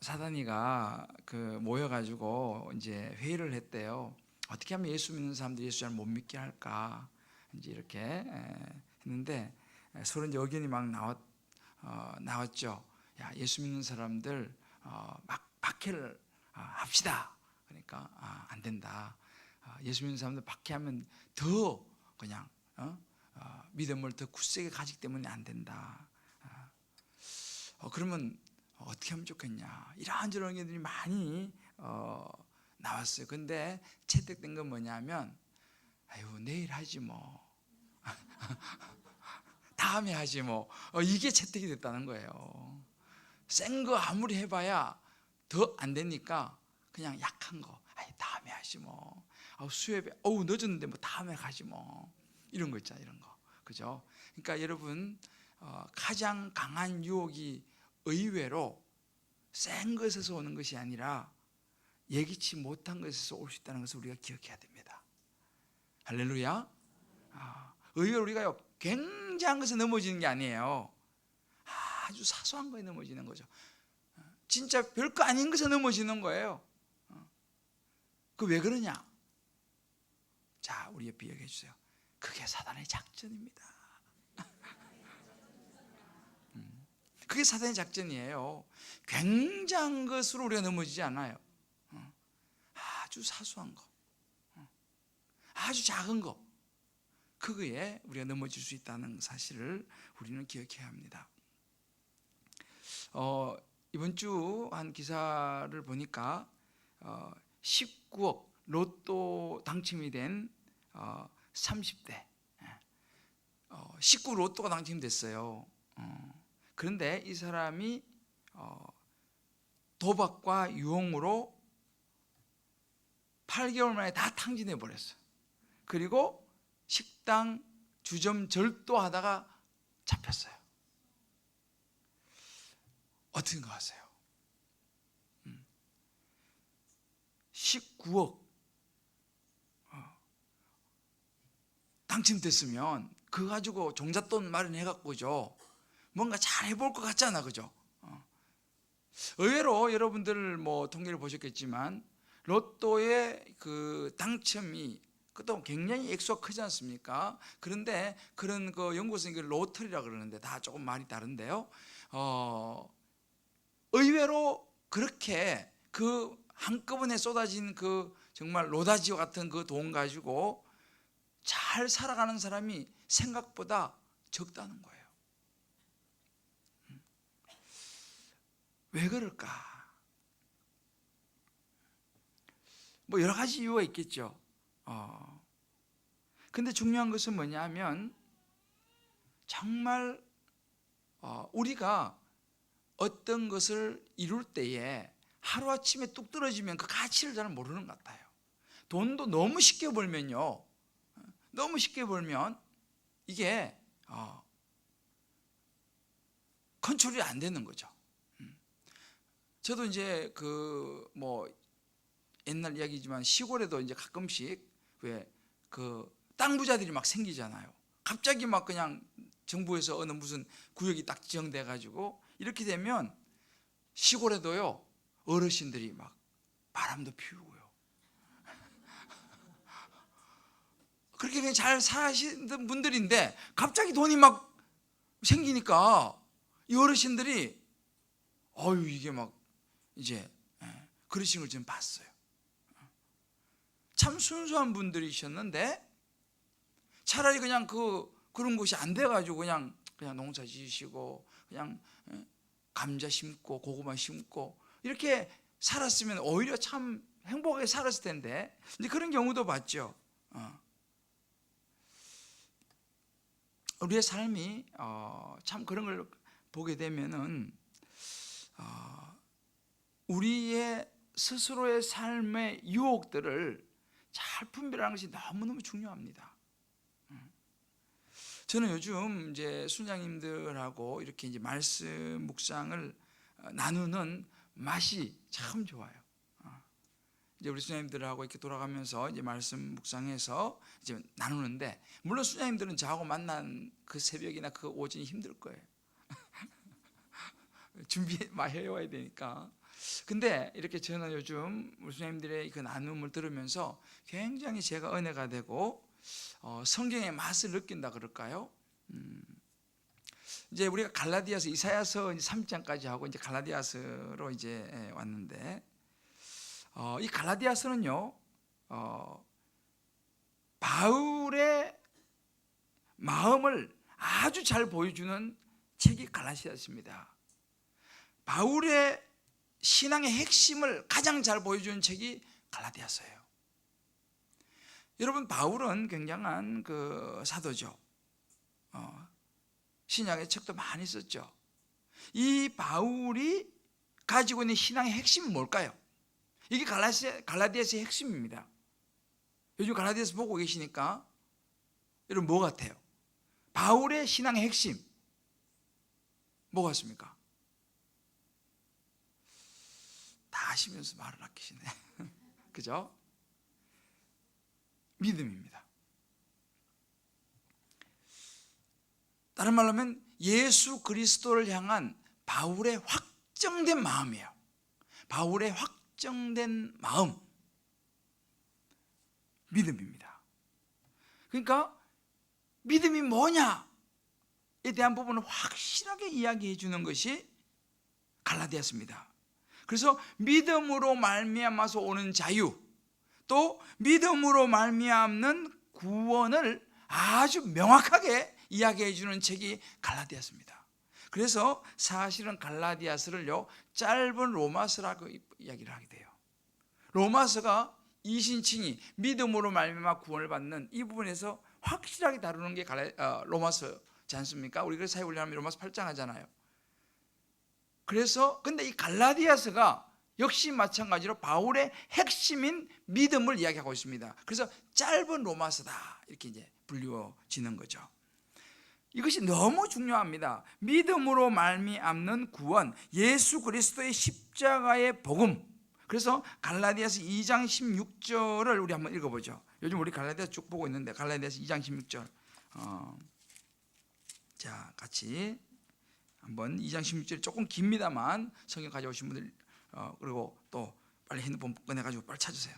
사단이가 모여가지고 이제 회의를 했대요. 어떻게 하면 예수 믿는 사람들이 예수 잘 못 믿게 할까? 이제 이렇게 했는데 서로 이제 의견이 막 나왔죠. 야, 예수 믿는 사람들 막 박해를 합시다. 그러니까 안 된다. 예수 믿는 사람들 박해하면 더 그냥 믿음을 더 굳세게 가지기 때문에 안 된다. 그러면 어떻게 하면 좋겠냐, 이러한저런 의견들이 많이 나왔어요. 근데 채택된 건 뭐냐면, 아유, 내일 하지 뭐, 다음에 하지 뭐, 이게 채택이 됐다는 거예요. 센 거 아무리 해봐야 더 안 되니까 그냥 약한 거, 아이, 다음에 하지 뭐, 수협에 늦었는데 뭐 다음에 가지 뭐, 이런 거 있잖아, 이런 거. 그죠? 그러니까 여러분, 가장 강한 유혹이 의외로 센 것에서 오는 것이 아니라 예기치 못한 것에서 올 수 있다는 것을 우리가 기억해야 됩니다. 할렐루야. 의외로 우리가 굉장한 것에 넘어지는 게 아니에요. 아주 사소한 거에 넘어지는 거죠. 진짜 별거 아닌 것에 넘어지는 거예요. 그 왜 그러냐? 자, 우리 옆에 얘기해 주세요. 그게 사단의 작전입니다. 그게 사단의 작전이에요. 굉장한 것으로 우리가 넘어지지 않아요. 아주 사소한 거, 아주 작은 거, 그거에 우리가 넘어질 수 있다는 사실을 우리는 기억해야 합니다. 이번 주 한 기사를 보니까 19억 로또 당첨이 된 30대 19 로또가 당첨됐어요. 그런데 이 사람이 도박과 유흥으로 8개월 만에 다 탕진해 버렸어요. 그리고 식당 주점 절도하다가 잡혔어요. 어떻게 생각하세요? 19억 당첨됐으면 그거 가지고 종잣돈 마련해갖고죠, 뭔가 잘 해볼 것 같잖아, 그죠? 의외로 여러분들 뭐 통계를 보셨겠지만 로또의 그 당첨이 그것도 굉장히 액수가 크지 않습니까? 그런데 그런 그 연구에서 이걸 로터리라 그러는데 다 조금 말이 다른데요. 의외로 그렇게 그 한꺼번에 쏟아진 그 정말 로다지와 같은 그 돈 가지고 잘 살아가는 사람이 생각보다 적다는 거예요. 왜 그럴까? 뭐 여러 가지 이유가 있겠죠. 근데 중요한 것은 뭐냐면, 정말 우리가 어떤 것을 이룰 때에 하루아침에 뚝 떨어지면 그 가치를 잘 모르는 것 같아요. 돈도 너무 쉽게 벌면요, 너무 쉽게 벌면 이게 컨트롤이 안 되는 거죠. 저도 이제 뭐 옛날 이야기지만 시골에도 이제 가끔씩 왜 땅 부자들이 막 생기잖아요. 갑자기 막 그냥 정부에서 어느 무슨 구역이 딱 지정돼 가지고 이렇게 되면 시골에도요, 어르신들이 막 바람도 피우고요, 그렇게 그냥 잘 사시는 분들인데 갑자기 돈이 막 생기니까 이 어르신들이 이게 막 이제 그러신 걸 좀 봤어요. 참 순수한 분들이셨는데 차라리 그냥 그런 것이 안 돼가지고 그냥 농사 지으시고 그냥 감자 심고 고구마 심고 이렇게 살았으면 오히려 참 행복하게 살았을 텐데, 이제 그런 경우도 봤죠. 우리의 삶이 참 그런 걸 보게 되면은 우리의 스스로의 삶의 유혹들을 잘 분별하는 것이 너무너무 중요합니다. 저는 요즘 이제 순장님들하고 이렇게 이제 말씀 묵상을 나누는 맛이 참 좋아요. 이제 우리 수장님들하고 이렇게 돌아가면서 이제 말씀 묵상해서 이제 나누는데, 물론 수장님들은 저하고 만난 그 새벽이나 그 오전이 힘들 거예요. 준비 많이 해와야 되니까. 근데 이렇게 저는 요즘 목사님들의 그 나눔을 들으면서 굉장히 제가 은혜가 되고 성경의 맛을 느낀다 그럴까요? 이제 우리가 갈라디아서 이사야서 3장까지 하고 이제 갈라디아서로 이제 왔는데 이 갈라디아서는요 바울의 마음을 아주 잘 보여주는 책이 갈라디아서입니다. 바울의 신앙의 핵심을 가장 잘 보여주는 책이 갈라디아서예요. 여러분, 바울은 굉장한 그 사도죠. 신약의 책도 많이 썼죠. 이 바울이 가지고 있는 신앙의 핵심은 뭘까요? 이게 갈라디아서의 핵심입니다. 요즘 갈라디아서 보고 계시니까 여러분 뭐 같아요? 바울의 신앙의 핵심 뭐 같습니까? 다 아시면서 말을 아끼시네. 그죠? 믿음입니다. 다른 말로 하면 예수 그리스도를 향한 바울의 확정된 마음이에요. 바울의 확정된 마음, 믿음입니다. 그러니까 믿음이 뭐냐에 대한 부분을 확실하게 이야기해 주는 것이 갈라디아서입니다. 그래서 믿음으로 말미암아서 오는 자유, 또 믿음으로 말미암는 구원을 아주 명확하게 이야기해 주는 책이 갈라디아서입니다. 그래서 사실은 갈라디아서를요 짧은 로마서라고 이야기를 하게 돼요. 로마서가 이신칭이 믿음으로 말미암아 구원을 받는 이 부분에서 확실하게 다루는 게 로마서지 않습니까? 우리 그래서 사회훈련하면 로마서 8장 하잖아요. 그래서 근데 이 갈라디아서가 역시 마찬가지로 바울의 핵심인 믿음을 이야기하고 있습니다. 그래서 짧은 로마서다 이렇게 이제 불리워지는 거죠. 이것이 너무 중요합니다. 믿음으로 말미암는 구원, 예수 그리스도의 십자가의 복음. 그래서 갈라디아서 2장 16절을 우리 한번 읽어보죠. 요즘 우리 갈라디아서 쭉 보고 있는데 갈라디아서 2장 16절 자 같이 한번 2장 16절이 조금 깁니다만 성경 가져오신 분들 그리고 또 빨리 핸드폰 꺼내가지고 빨리 찾으세요.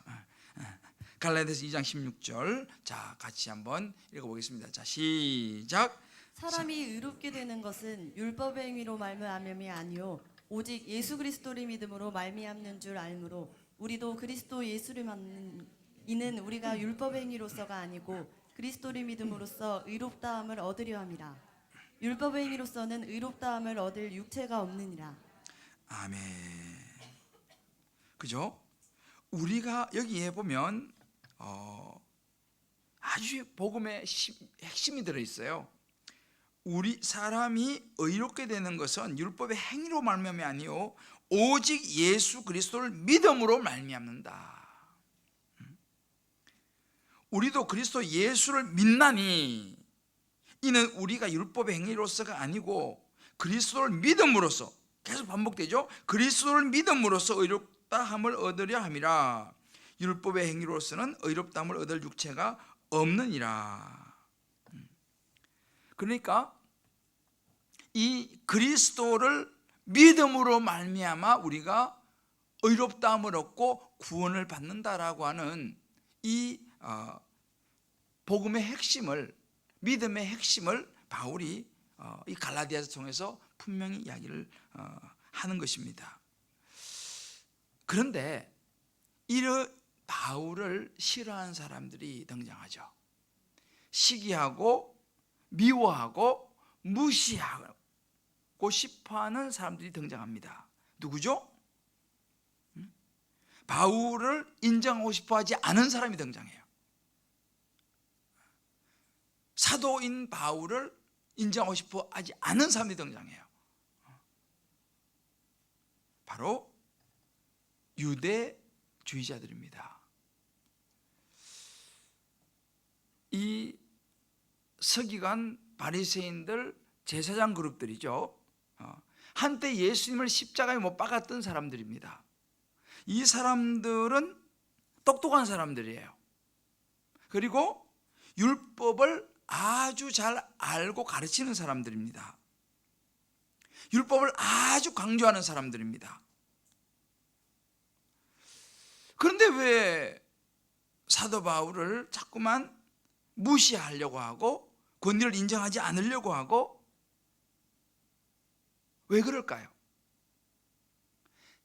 갈라디아서 2장 16절 자 같이 한번 읽어보겠습니다. 자 시작. 사람이 의롭게 되는 것은 율법의 행위로 말미암음이 아니요 오직 예수 그리스도를 믿음으로 말미암는 줄 알므로 우리도 그리스도 예수를 믿는 이는 우리가 율법의 행위로서가 아니고 그리스도를 믿음으로써 의롭다함을 얻으려 함이라. 율법의 행위로서는 의롭다함을 얻을 육체가 없느니라. 아멘. 그죠? 우리가 여기에 보면 아주 복음의 핵심이 들어있어요. 우리 사람이 의롭게 되는 것은 율법의 행위로 말미암이 아니요 오직 예수 그리스도를 믿음으로 말미암는다. 우리도 그리스도 예수를 믿나니 이는 우리가 율법의 행위로서가 아니고 그리스도를 믿음으로써 계속 반복되죠. 그리스도를 믿음으로써 의롭다함을 얻으려 함이라. 율법의 행위로서는 의롭다함을 얻을 육체가 없느니라. 그러니까 이 그리스도를 믿음으로 말미암아 우리가 의롭다함을 얻고 구원을 받는다라고 하는 이 복음의 핵심을, 믿음의 핵심을 바울이 이 갈라디아서 통해서 분명히 이야기를 하는 것입니다. 그런데 이런 바울을 싫어하는 사람들이 등장하죠. 시기하고 미워하고 무시하고 싶어하는 사람들이 등장합니다. 누구죠? 바울을 인정하고 싶어하지 않은 사람이 등장해요. 사도인 바울을 인정하고 싶어하지 않은 사람이 등장해요. 바로 유대주의자들입니다. 이 서기관 바리새인들 제사장 그룹들이죠. 한때 예수님을 십자가에 못 박았던 사람들입니다. 이 사람들은 똑똑한 사람들이에요. 그리고 율법을 아주 잘 알고 가르치는 사람들입니다. 율법을 아주 강조하는 사람들입니다. 그런데 왜 사도 바울을 자꾸만 무시하려고 하고 권위를 인정하지 않으려고 하고 왜 그럴까요?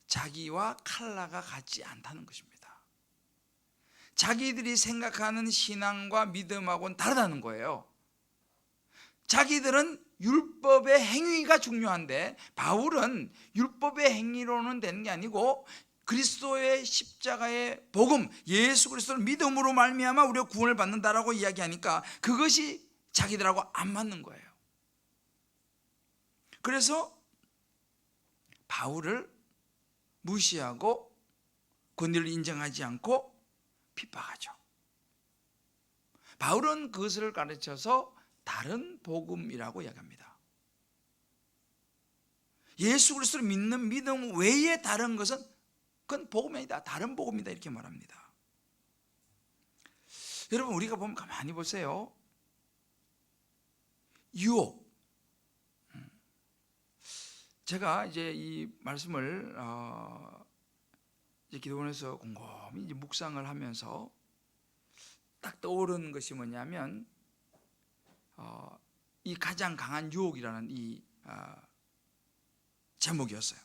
자기와 칼라가 같지 않다는 것입니다. 자기들이 생각하는 신앙과 믿음하고는 다르다는 거예요. 자기들은 율법의 행위가 중요한데 바울은 율법의 행위로는 되는 게 아니고 그리스도의 십자가의 복음, 예수 그리스도를 믿음으로 말미암아 우리가 구원을 받는다라고 이야기하니까 그것이 자기들하고 안 맞는 거예요. 그래서 바울을 무시하고 권위를 인정하지 않고 핍박하죠. 바울은 그것을 가르쳐서 다른 복음이라고 이야기합니다. 예수 그리스도를 믿는 믿음 외에 다른 것은 그건 복음이 아니다, 다른 복음이다 이렇게 말합니다. 여러분 우리가 보면 가만히 보세요. 유혹. 제가 이제 이 말씀을 이제 기도원에서 곰곰이 이제 묵상을 하면서 딱 떠오르는 것이 뭐냐면 이 가장 강한 유혹이라는 이 제목이었어요.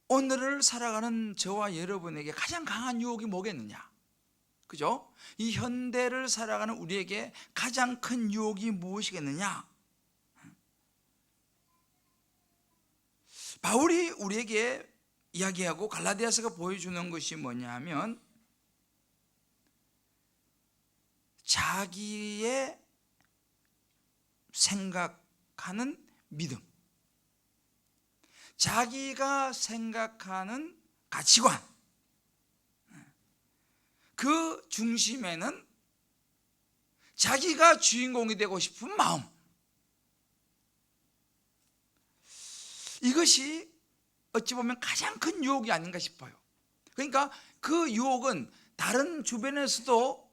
오늘을 살아가는 저와 여러분에게 가장 강한 유혹이 뭐겠느냐? 그죠? 이 현대를 살아가는 우리에게 가장 큰 유혹이 무엇이겠느냐? 바울이 우리에게 이야기하고 갈라디아서가 보여주는 것이 뭐냐면 자기의 생각하는 믿음, 자기가 생각하는 가치관, 그 중심에는 자기가 주인공이 되고 싶은 마음, 이것이 어찌 보면 가장 큰 유혹이 아닌가 싶어요. 그러니까 그 유혹은 다른 주변에서도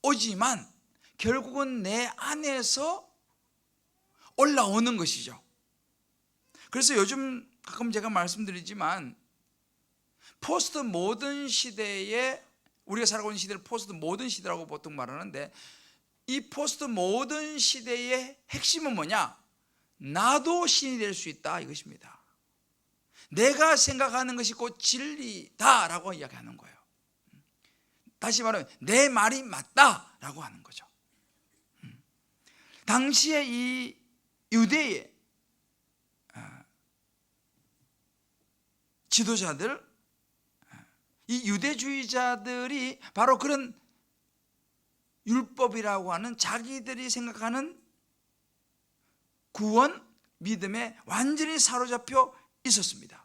오지만 결국은 내 안에서 올라오는 것이죠. 그래서 요즘 가끔 제가 말씀드리지만 포스트 모던 시대에 우리가 살아가고 있는 시대를 포스트 모던 시대라고 보통 말하는데 이 포스트 모던 시대의 핵심은 뭐냐? 나도 신이 될 수 있다 이것입니다. 내가 생각하는 것이 곧 진리다라고 이야기하는 거예요. 다시 말하면 내 말이 맞다라고 하는 거죠. 당시에 이 유대의 지도자들, 이 유대주의자들이 바로 그런 율법이라고 하는 자기들이 생각하는 구원, 믿음에 완전히 사로잡혀 있었습니다.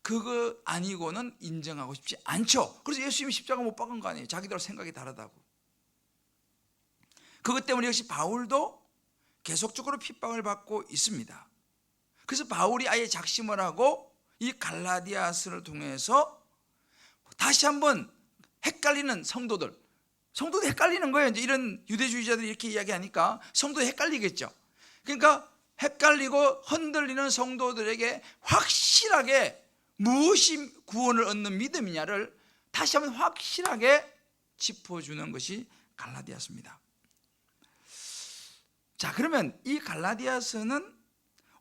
그거 아니고는 인정하고 싶지 않죠. 그래서 예수님이 십자가 못 박은 거 아니에요. 자기들 생각이 다르다고. 그것 때문에 역시 바울도 계속적으로 핍박을 받고 있습니다. 그래서 바울이 아예 작심을 하고 이 갈라디아서를 통해서 다시 한번 헷갈리는 성도들 헷갈리는 거예요. 이제 이런 유대주의자들이 이렇게 이야기하니까 성도도 헷갈리겠죠. 그러니까 헷갈리고 흔들리는 성도들에게 확실하게 무엇이 구원을 얻는 믿음이냐를 다시 한번 확실하게 짚어주는 것이 갈라디아서입니다. 자, 그러면 이 갈라디아서는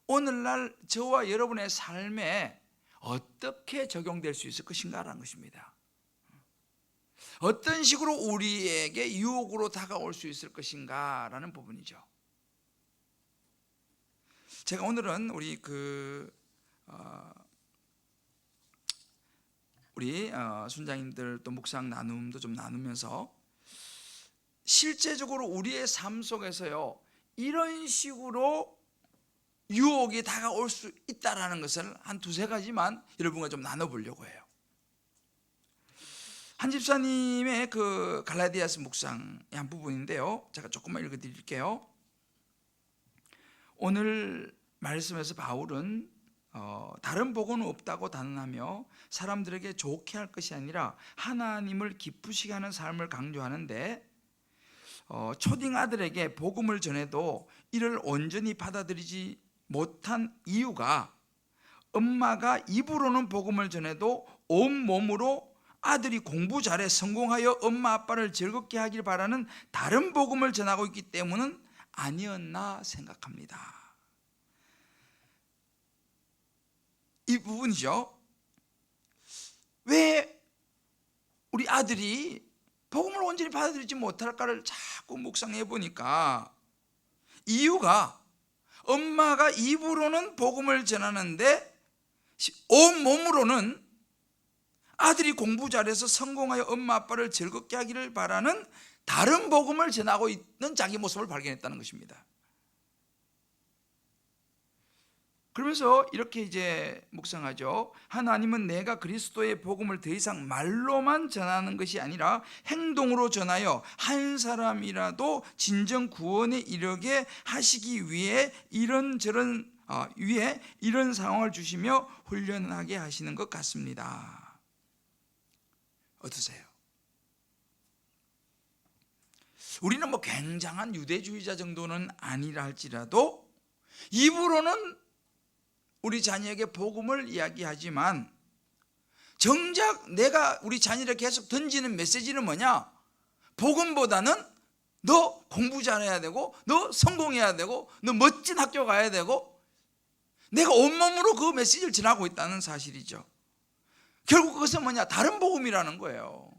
오늘날 저와 여러분의 삶에 어떻게 적용될 수 있을 것인가라는 것입니다. 어떤 식으로 우리에게 유혹으로 다가올 수 있을 것인가라는 부분이죠. 제가 오늘은 우리 순장님들 또 묵상 나눔도 좀 나누면서 실제적으로 우리의 삶 속에서요 이런 식으로 유혹이 다가올 수 있다라는 것을 한 두세 가지만 여러분과 좀 나눠보려고 해요. 한 집사님의 그 갈라디아서 묵상의 한 부분인데요, 제가 조금만 읽어드릴게요. 오늘 말씀에서 바울은 다른 복은 없다고 단언하며 사람들에게 좋게 할 것이 아니라 하나님을 기쁘시게 하는 삶을 강조하는데 초딩 아들에게 복음을 전해도 이를 온전히 받아들이지 못한 이유가 엄마가 입으로는 복음을 전해도 온몸으로 아들이 공부 잘해 성공하여 엄마 아빠를 즐겁게 하길 바라는 다른 복음을 전하고 있기 때문은 아니었나 생각합니다. 이 부분이죠. 왜 우리 아들이 복음을 온전히 받아들이지 못할까를 자꾸 묵상해 보니까 이유가 엄마가 입으로는 복음을 전하는데 온몸으로는 아들이 공부 잘해서 성공하여 엄마 아빠를 즐겁게 하기를 바라는 다른 복음을 전하고 있는 자기 모습을 발견했다는 것입니다. 그러면서 이렇게 이제 묵상하죠. 하나님은 내가 그리스도의 복음을 더 이상 말로만 전하는 것이 아니라 행동으로 전하여 한 사람이라도 진정 구원에 이르게 하시기 위해 이런 상황을 주시며 훈련하게 하시는 것 같습니다. 어떠세요? 우리는 뭐 굉장한 유대주의자 정도는 아니라 할지라도 입으로는 우리 자녀에게 복음을 이야기하지만 정작 내가 우리 자녀에게 계속 던지는 메시지는 뭐냐? 복음보다는 너 공부 잘해야 되고 너 성공해야 되고 너 멋진 학교 가야 되고, 내가 온몸으로 그 메시지를 전하고 있다는 사실이죠. 결국 그것은 뭐냐? 다른 복음이라는 거예요.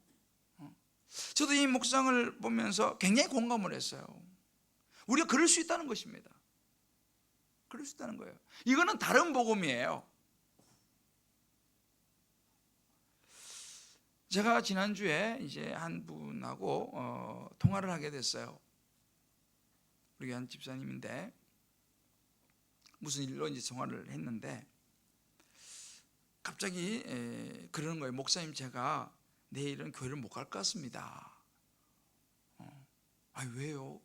저도 이 묵상을 보면서 굉장히 공감을 했어요. 우리가 그럴 수 있다는 것입니다. 그럴 수 있다는 거예요. 이거는 다른 복음이에요. 제가 지난주에 이제 한 분하고 통화를 하게 됐어요. 우리 한 집사님인데 무슨 일로 이제 통화를 했는데 갑자기 그러는 거예요. 목사님, 제가 내일은 교회를 못 갈 것 같습니다. 아, 왜요?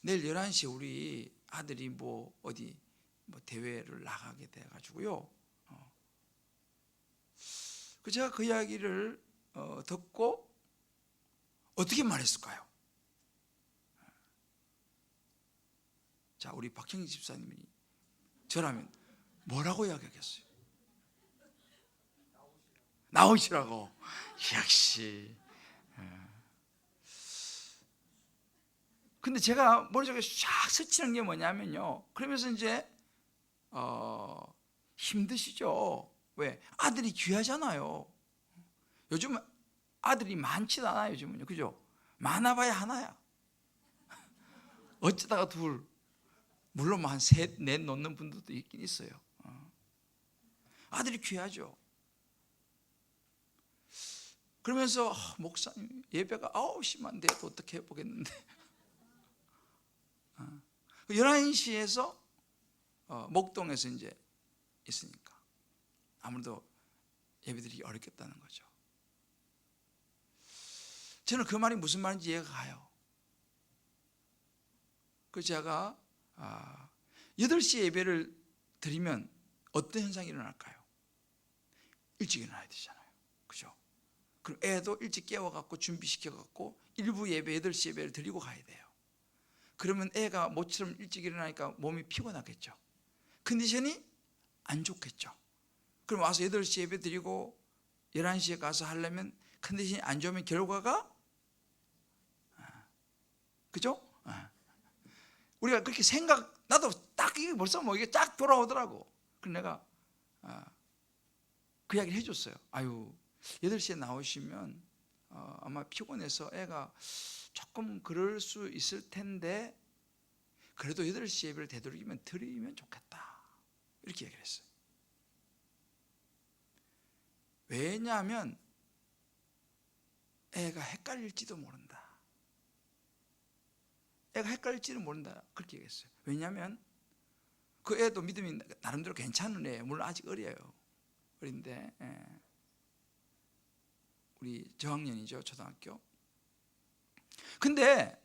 내일 11시에 우리 아들이 뭐 어디 뭐 대회를 나가게 돼 가지고요. 제가 그 이야기를 듣고 어떻게 말했을까요? 자, 우리 박형희 집사님이 저라면 뭐라고 이야기하겠어요? 나오시라고. 역시. 근데 제가 머릿속에 쫙 스치는 게 뭐냐면요, 그러면서 이제 힘드시죠? 왜? 아들이 귀하잖아요. 요즘 아들이 많지도 않아요. 요즘은요, 그죠? 많아봐야 하나야. 어쩌다가 둘, 물론 뭐 한 셋, 넷 놓는 분들도 있긴 있어요. 아들이 귀하죠. 그러면서 목사님, 예배가 9시만 돼도 어떻게 해보겠는데 11시에서 목동에서 이제 있으니까 아무래도 예배드리기 어렵겠다는 거죠. 저는 그 말이 무슨 말인지 이해가 가요. 그래서 제가 8시에 예배를 드리면 어떤 현상이 일어날까요? 일찍 일어나야 되잖아요, 그죠? 그럼 애도 일찍 깨워갖고 준비시켜갖고 일부 예배 8시 예배를 드리고 가야 돼요. 그러면 애가 모처럼 일찍 일어나니까 몸이 피곤하겠죠. 컨디션이 안 좋겠죠. 그럼 와서 8시 예배 드리고 11시에 가서 하려면 컨디션이 안 좋으면 결과가, 그죠? 우리가 그렇게 나도 딱 이게 벌써 뭐 이게 쫙 돌아오더라고. 그래서 내가 그 이야기를 해줬어요. 아유, 8시에 나오시면 아마 피곤해서 애가 조금 그럴 수 있을 텐데 그래도 8시 예배를 되도록이면 드리면 좋겠다, 이렇게 얘기를 했어요. 왜냐하면 애가 헷갈릴지도 모른다. 애가 헷갈릴지도 모른다, 그렇게 얘기했어요. 왜냐하면 그 애도 믿음이 나름대로 괜찮은 애예요. 물론 아직 어려요. 어린데 우리 저학년이죠, 초등학교. 근데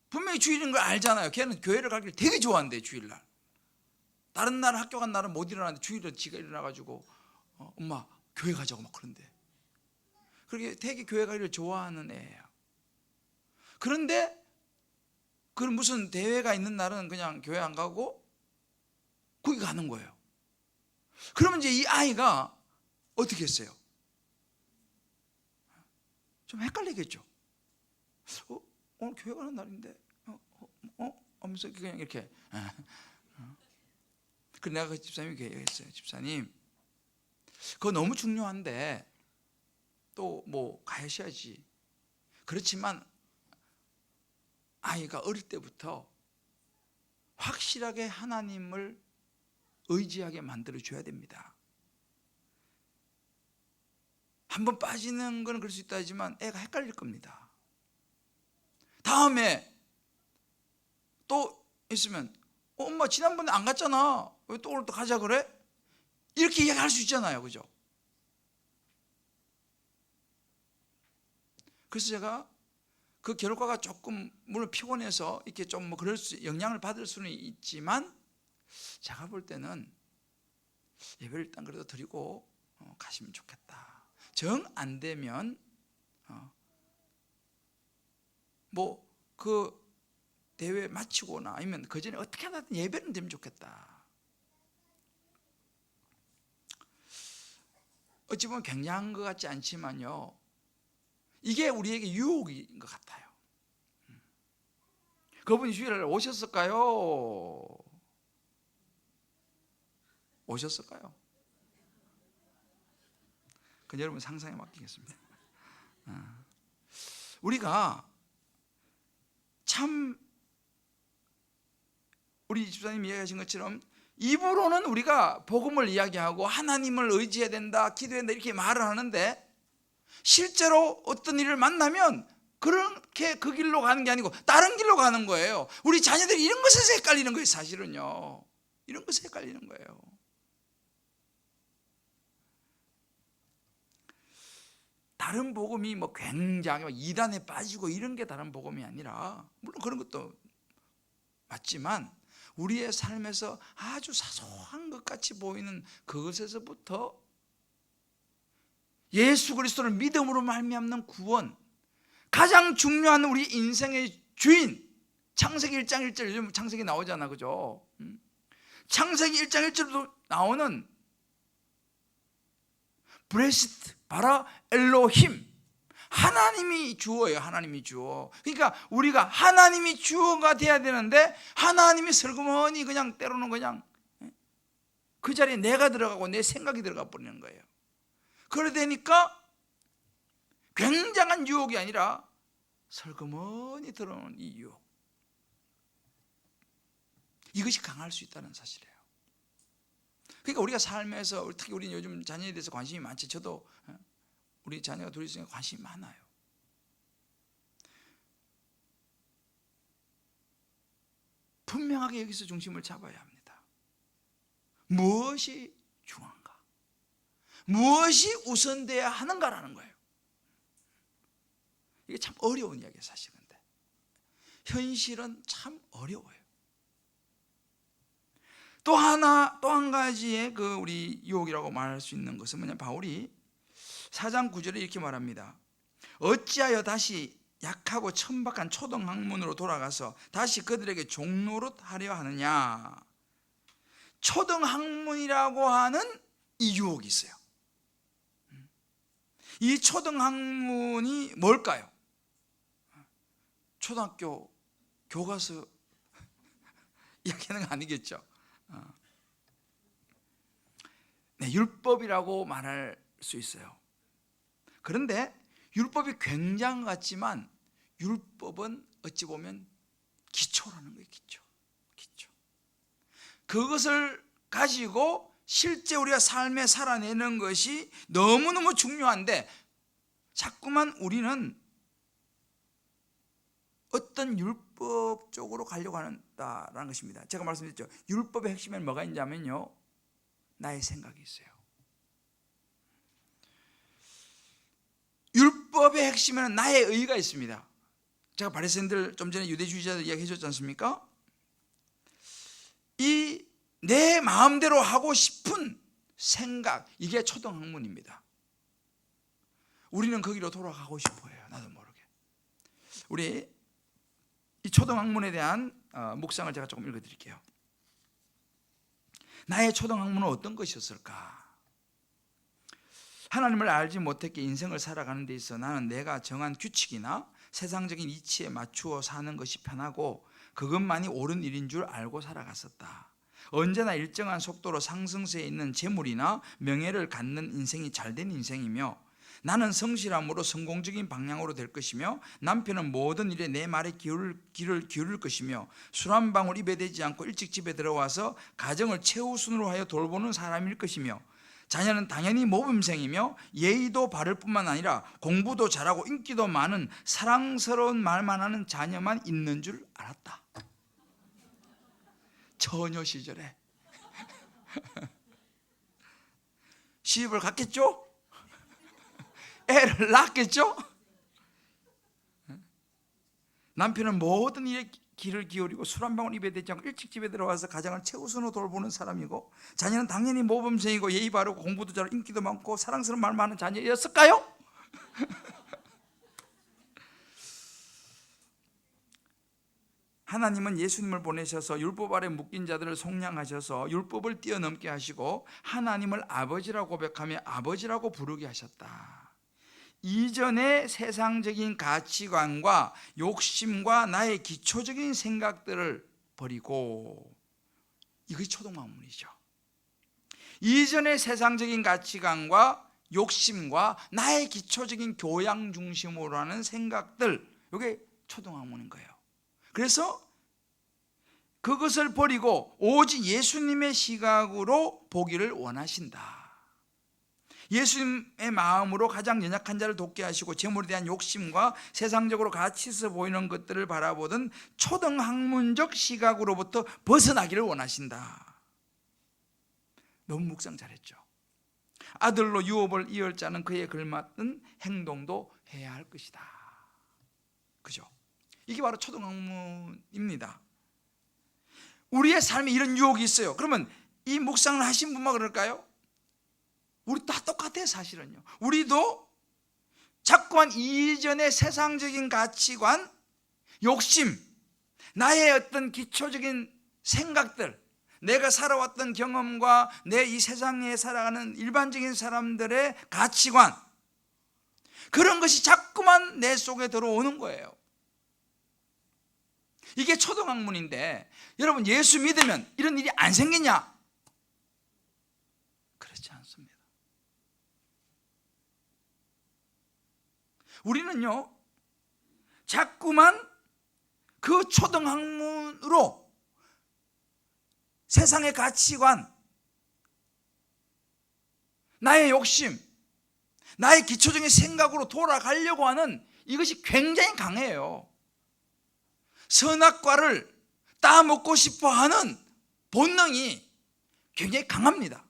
분명히 주일인 걸 알잖아요. 걔는 교회를 가기를 되게 좋아한대, 주일날. 다른 날 학교 간 날은 못 일어나는데 주일은 지가 일어나가지고 엄마 교회 가자고 막 그런데. 그렇게 되게 교회 가기를 좋아하는 애예요. 그런데 그 무슨 대회가 있는 날은 그냥 교회 안 가고 거기 가는 거예요. 그러면 이제 이 아이가 어떻게 했어요? 좀 헷갈리겠죠. 오늘 교회 가는 날인데 하면서 그냥 이렇게. 그래서 내가 그 집사님이 얘기했어요. 집사님, 그거 너무 중요한데 또 뭐 가셔야지. 그렇지만 아이가 어릴 때부터 확실하게 하나님을 의지하게 만들어 줘야 됩니다. 한번 빠지는 건 그럴 수 있다 하지만 애가 헷갈릴 겁니다. 다음에 또 있으면 엄마 지난번에 안 갔잖아, 왜 또 오늘 또 가자 그래? 이렇게 이야기할 수 있잖아요, 그죠? 그래서 제가 그 결과가 조금 물론 피곤해서 이렇게 좀 뭐 그럴 수, 영향을 받을 수는 있지만 제가 볼 때는 예배를 일단 그래도 드리고 가시면 좋겠다. 정 안 되면 뭐 그 대회 마치거나 아니면 그 전에 어떻게 하든 예배는 되면 좋겠다. 어찌 보면 굉장한 것 같지 않지만요, 이게 우리에게 유혹인 것 같아요. 그분이 주일날 오셨을까요? 오셨을까요? 그 여러분 상상에 맡기겠습니다. 우리가 참 우리 집사님이 이야기하신 것처럼 입으로는 우리가 복음을 이야기하고 하나님을 의지해야 된다, 기도해야 된다 이렇게 말을 하는데 실제로 어떤 일을 만나면 그렇게 그 길로 가는 게 아니고 다른 길로 가는 거예요. 우리 자녀들이 이런 것에서 헷갈리는 거예요. 사실은요, 이런 것에서 헷갈리는 거예요. 다른 복음이 뭐 굉장히 이단에 빠지고 이런 게 다른 복음이 아니라, 물론 그런 것도 맞지만 우리의 삶에서 아주 사소한 것 같이 보이는 그것에서부터 예수 그리스도를 믿음으로 말미암는 구원, 가장 중요한 우리 인생의 주인, 창세기 1장 1절, 요즘 창세기 나오잖아, 그죠? 창세기 1장 1절도 나오는 브레시트 바라 엘로힘, 하나님이 주어예요. 하나님이 주어. 그러니까 우리가 하나님이 주어가 돼야 되는데 하나님이 슬그머니 그냥 때로는 그냥 그 자리에 내가 들어가고 내 생각이 들어가 버리는 거예요. 그러다 되니까 굉장한 유혹이 아니라 슬그머니 들어오는 이 유혹, 이것이 강할 수 있다는 사실이에요. 그러니까 우리가 삶에서 특히 우리는 요즘 자녀에 대해서 관심이 많지. 저도 우리 자녀가 둘이 있으니까 관심이 많아요. 분명하게 여기서 중심을 잡아야 합니다. 무엇이 중요한가? 무엇이 우선돼야 하는가라는 거예요. 이게 참 어려운 이야기예요, 사실은. 현실은 참 어려워요. 또 한 가지의 그 우리 유혹이라고 말할 수 있는 것은 뭐냐, 바울이 4장 9절에 이렇게 말합니다. 어찌하여 다시 약하고 천박한 초등학문으로 돌아가서 다시 그들에게 종노릇 하려 하느냐. 초등학문이라고 하는 이 유혹이 있어요. 이 초등학문이 뭘까요? 초등학교 교과서 이야기하는 거 아니겠죠? 네, 율법이라고 말할 수 있어요. 그런데 율법이 굉장한 것 같지만 율법은 어찌 보면 기초라는 거예요. 기초. 그것을 가지고 실제 우리가 삶에 살아내는 것이 너무너무 중요한데 자꾸만 우리는 어떤 율법 쪽으로 가려고 한다라는 것입니다. 제가 말씀드렸죠. 율법의 핵심에는 뭐가 있냐면요, 나의 생각이 있어요. 율법의 핵심에는 나의 의가 있습니다. 제가 바리새인들 좀 전에 유대주의자들 이야기해 줬지 않습니까? 이 내 마음대로 하고 싶은 생각, 이게 초등학문입니다. 우리는 거기로 돌아가고 싶어요. 나도 모르게. 우리 이 초등학문에 대한 묵상을 제가 조금 읽어드릴게요. 나의 초등학문은 어떤 것이었을까? 하나님을 알지 못했기에 인생을 살아가는 데 있어 나는 내가 정한 규칙이나 세상적인 이치에 맞추어 사는 것이 편하고 그것만이 옳은 일인 줄 알고 살아갔었다. 언제나 일정한 속도로 상승세에 있는 재물이나 명예를 갖는 인생이 잘된 인생이며, 나는 성실함으로 성공적인 방향으로 될 것이며, 남편은 모든 일에 내 말에 귀를 기울일 것이며, 술 한 방울 입에 대지 않고 일찍 집에 들어와서 가정을 최우선으로 하여 돌보는 사람일 것이며, 자녀는 당연히 모범생이며 예의도 바를 뿐만 아니라 공부도 잘하고 인기도 많은 사랑스러운 말만 하는 자녀만 있는 줄 알았다. 처녀 시절에 시집을 갔겠죠? 애를 낳았겠죠? 남편은 모든 일에 귀를 기울이고 술 한 방울 입에 대지 않고 일찍 집에 들어와서 가정을 최우선으로 돌보는 사람이고, 자녀는 당연히 모범생이고 예의 바르고 공부도 잘하고 인기도 많고 사랑스러운 말만 하는 자녀였을까요? 하나님은 예수님을 보내셔서 율법 아래 묶인 자들을 속량하셔서 율법을 뛰어넘게 하시고 하나님을 아버지라고 고백하며 아버지라고 부르게 하셨다. 이전의 세상적인 가치관과 욕심과 나의 기초적인 생각들을 버리고, 이것이 초등학문이죠. 이전의 세상적인 가치관과 욕심과 나의 기초적인 교양 중심으로 하는 생각들, 이게 초등학문인 거예요. 그래서 그것을 버리고 오직 예수님의 시각으로 보기를 원하신다. 예수님의 마음으로 가장 연약한 자를 돕게 하시고 재물에 대한 욕심과 세상적으로 가치 있어 보이는 것들을 바라보던 초등학문적 시각으로부터 벗어나기를 원하신다. 너무 묵상 잘했죠. 아들로 유업을 이을 자는 그에 걸맞는 행동도 해야 할 것이다. 그죠? 이게 바로 초등학문입니다. 우리의 삶에 이런 유혹이 있어요. 그러면 이 묵상을 하신 분만 그럴까요? 우리 다 똑같아요. 사실은요. 우리도 자꾸만 이전의 세상적인 가치관, 욕심, 나의 어떤 기초적인 생각들, 내가 살아왔던 경험과 내 이 세상에 살아가는 일반적인 사람들의 가치관, 그런 것이 자꾸만 내 속에 들어오는 거예요. 이게 초등학문인데, 여러분 예수 믿으면 이런 일이 안 생기냐? 그렇지 않습니다. 우리는요, 자꾸만 그 초등학문으로 세상의 가치관, 나의 욕심, 나의 기초적인 생각으로 돌아가려고 하는 이것이 굉장히 강해요. 선악과를 따먹고 싶어 하는 본능이 굉장히 강합니다.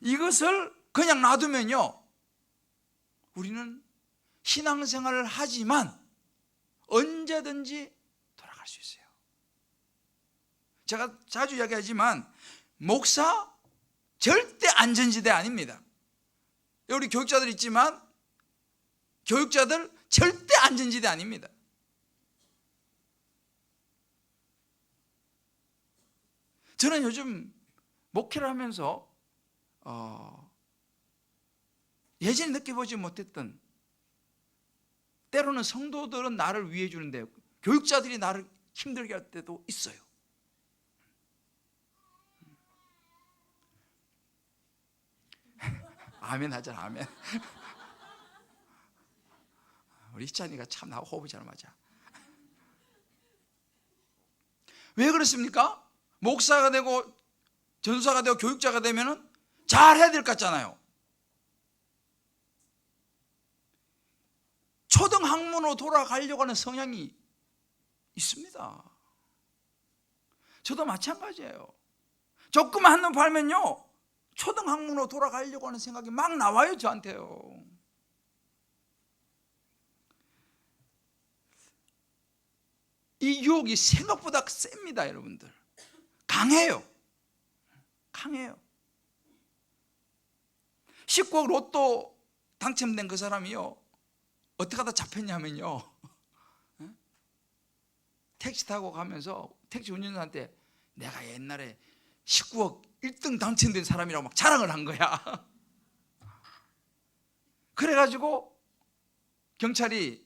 이것을 그냥 놔두면요, 우리는 신앙생활을 하지만 언제든지 돌아갈 수 있어요. 제가 자주 이야기하지만 목사 절대 안전지대 아닙니다. 우리 교육자들 있지만 교육자들 절대 안전지대 아닙니다. 저는 요즘 목회를 하면서 예전에 느껴보지 못했던, 때로는 성도들은 나를 위해 주는데 교육자들이 나를 힘들게 할 때도 있어요. 아멘 하잖아. 아멘. 우리 희찬이가 참 나하고 호흡이 잘 맞아. 왜 그렇습니까? 목사가 되고 전도사가 되고 교육자가 되면은 잘해야 될 것 같잖아요. 초등학문으로 돌아가려고 하는 성향이 있습니다. 저도 마찬가지예요. 조금만 한눈 팔면요, 초등학문으로 돌아가려고 하는 생각이 막 나와요, 저한테요. 이 유혹이 생각보다 셉니다, 여러분들. 강해요. 강해요. 19억 로또 당첨된 그 사람이요, 어떻게 하다 잡혔냐면요, 택시 타고 가면서 택시 운전사한테 내가 옛날에 19억 1등 당첨된 사람이라고 막 자랑을 한 거야. 그래가지고 경찰이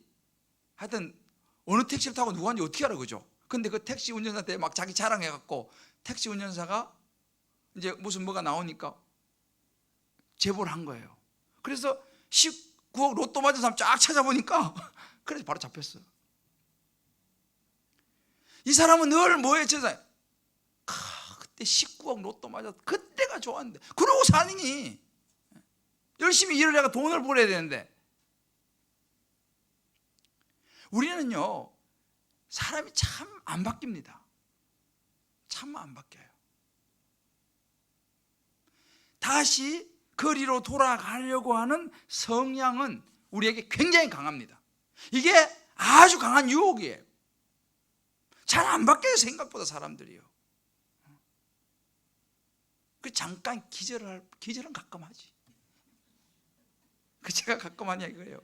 하여튼 어느 택시를 타고 누구 한지 어떻게 알아, 그죠? 근데 그 택시 운전사한테 막 자기 자랑해갖고 택시 운전사가 이제 무슨 뭐가 나오니까 제보를 한 거예요. 그래서 19억 로또 맞은 사람 쫙 찾아보니까 그래서 바로 잡혔어. 이 사람은 늘 뭐에 쳐서 그때 19억 로또 맞았 그때가 좋았는데 그러고 사느니 열심히 일을 해가 돈을 벌어야 되는데 우리는요 사람이 참 안 바뀝니다. 참 안 바뀌어요. 다시 거리로 돌아가려고 하는 성향은 우리에게 굉장히 강합니다. 이게 아주 강한 유혹이에요. 잘 안 바뀌어요, 생각보다 사람들이요. 그 잠깐 기절은 가끔 하지. 그 제가 가끔 하냐 이거예요.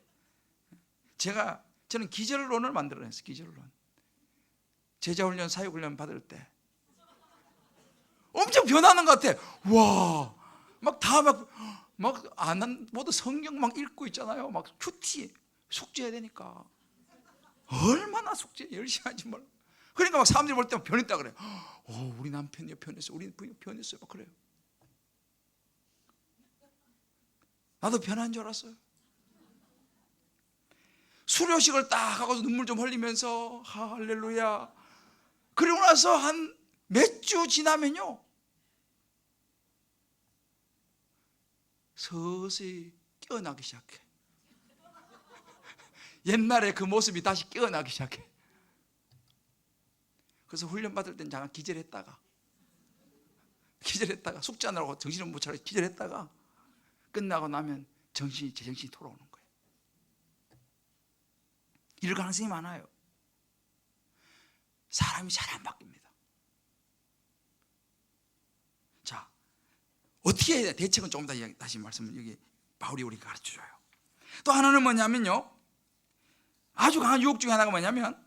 저는 기절론을 만들어냈어요. 기절론. 제자훈련, 사역훈련 받을 때 엄청 변하는 것 같아. 와, 막 다 모두 성경 막 읽고 있잖아요. 막 큐티 숙제해야 되니까 얼마나 숙제 열심히 하지 말고. 그러니까 막 사람들이 볼 때 변했다 그래요. 우리 남편이 변했어, 우리 부인이 변했어요. 막 그래요. 나도 변한 줄 알았어요. 수료식을 딱 하고서 눈물 좀 흘리면서 할렐루야. 그리고 나서 한 몇 주 지나면요 서서히 깨어나기 시작해. 옛날에 그 모습이 다시 깨어나기 시작해. 그래서 훈련 받을 땐 잠깐 기절했다가 숙제하느라고 정신을 못 차리고 기절했다가 끝나고 나면 제정신이 돌아오는 거예요. 이럴 가능성이 많아요. 사람이 잘 안 바뀝니다. 자, 어떻게 해야 돼? 대책은 조금 다시 말씀을 여기 바울이 우리가 가르쳐줘요. 또 하나는 뭐냐면요, 아주 강한 유혹 중에 하나가 뭐냐면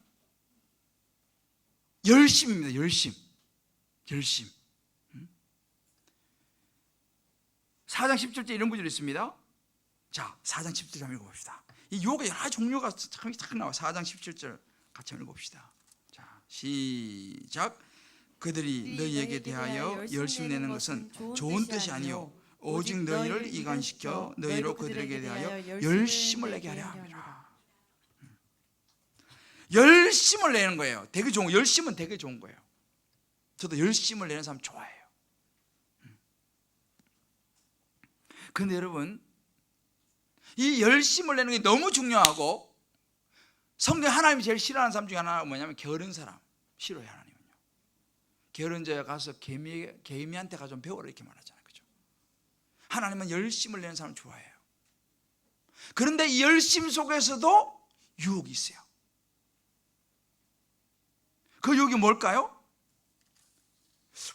열심입니다. 열심. 4장 10절째 이런 구절이 있습니다. 자, 4장 10절 한번 읽어봅시다. 이 유혹의 여러 종류가 참 나와. 4장 17절 같이 읽어봅시다. 자, 시작. 그들이 너희에게 대하여 열심 내는 것은 좋은 뜻이 아니요 오직 너희를 이간시켜 너희로 그들에게 대하여 열심을 내게 하려 함이라. 열심을 내는 거예요. 되게 좋은 거. 열심은 되게 좋은 거예요. 저도 열심을 내는 사람 좋아해요. 근데 여러분, 이 열심을 내는 게 너무 중요하고, 성경 하나님이 제일 싫어하는 사람 중에 하나가 뭐냐면 게으른 사람 싫어요. 하나님은요. 게으른 자에 가서 개미한테 가서 좀 배워라 이렇게 말하잖아요. 그죠? 하나님은 열심을 내는 사람을 좋아해요. 그런데 이 열심 속에서도 유혹이 있어요. 그 유혹이 뭘까요?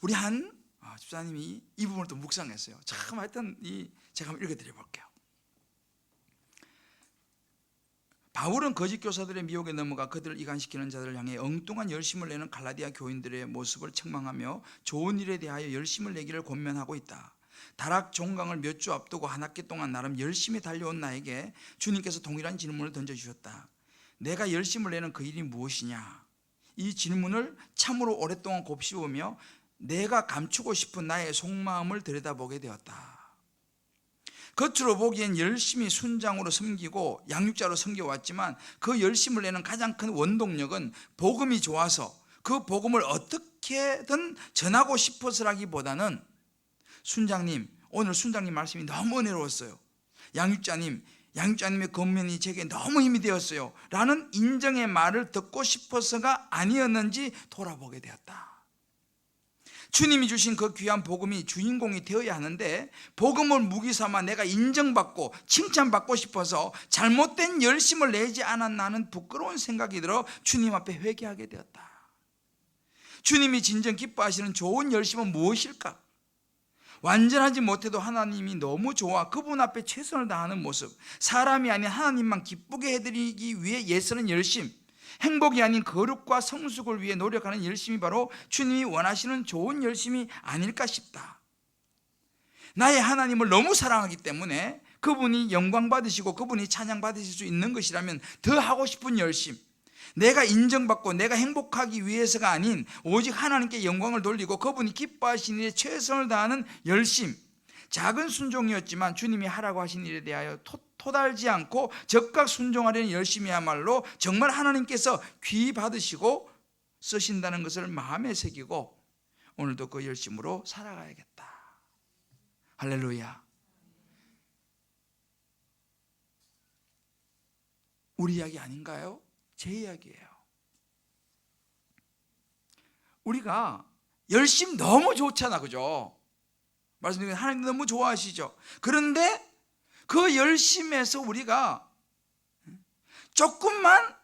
우리 한 집사님이 이 부분을 또 묵상했어요. 참 하여튼 제가 한번 읽어드려 볼게요. 바울은 거짓 교사들의 미혹에 넘어가 그들을 이간시키는 자들을 향해 엉뚱한 열심을 내는 갈라디아 교인들의 모습을 책망하며 좋은 일에 대하여 열심을 내기를 권면하고 있다. 다락 종강을 몇 주 앞두고 한 학기 동안 나름 열심히 달려온 나에게 주님께서 동일한 질문을 던져주셨다. 내가 열심을 내는 그 일이 무엇이냐? 이 질문을 참으로 오랫동안 곱씹으며 내가 감추고 싶은 나의 속마음을 들여다보게 되었다. 겉으로 보기엔 열심히 순장으로 섬기고 양육자로 섬겨왔지만 그 열심을 내는 가장 큰 원동력은 복음이 좋아서 그 복음을 어떻게든 전하고 싶어서라기보다는 순장님, 오늘 순장님 말씀이 너무 은혜로웠어요. 양육자님의 권면이 제게 너무 힘이 되었어요. 라는 인정의 말을 듣고 싶어서가 아니었는지 돌아보게 되었다. 주님이 주신 그 귀한 복음이 주인공이 되어야 하는데 복음을 무기 삼아 내가 인정받고 칭찬받고 싶어서 잘못된 열심을 내지 않았나는 부끄러운 생각이 들어 주님 앞에 회개하게 되었다. 주님이 진정 기뻐하시는 좋은 열심은 무엇일까? 완전하지 못해도 하나님이 너무 좋아 그분 앞에 최선을 다하는 모습, 사람이 아닌 하나님만 기쁘게 해드리기 위해 애쓰는 열심, 행복이 아닌 거룩과 성숙을 위해 노력하는 열심이 바로 주님이 원하시는 좋은 열심이 아닐까 싶다. 나의 하나님을 너무 사랑하기 때문에 그분이 영광 받으시고 그분이 찬양 받으실 수 있는 것이라면 더 하고 싶은 열심, 내가 인정받고 내가 행복하기 위해서가 아닌 오직 하나님께 영광을 돌리고 그분이 기뻐하시는 일에 최선을 다하는 열심, 작은 순종이었지만 주님이 하라고 하신 일에 대하여 토달지 않고 적극 순종하려는 열심이야말로 정말 하나님께서 귀히 받으시고 쓰신다는 것을 마음에 새기고 오늘도 그 열심으로 살아가야겠다. 할렐루야. 우리 이야기 아닌가요? 제 이야기예요. 우리가 열심 너무 좋잖아, 그죠? 말씀드린 하나님 너무 좋아하시죠. 그런데 그 열심에서 우리가 조금만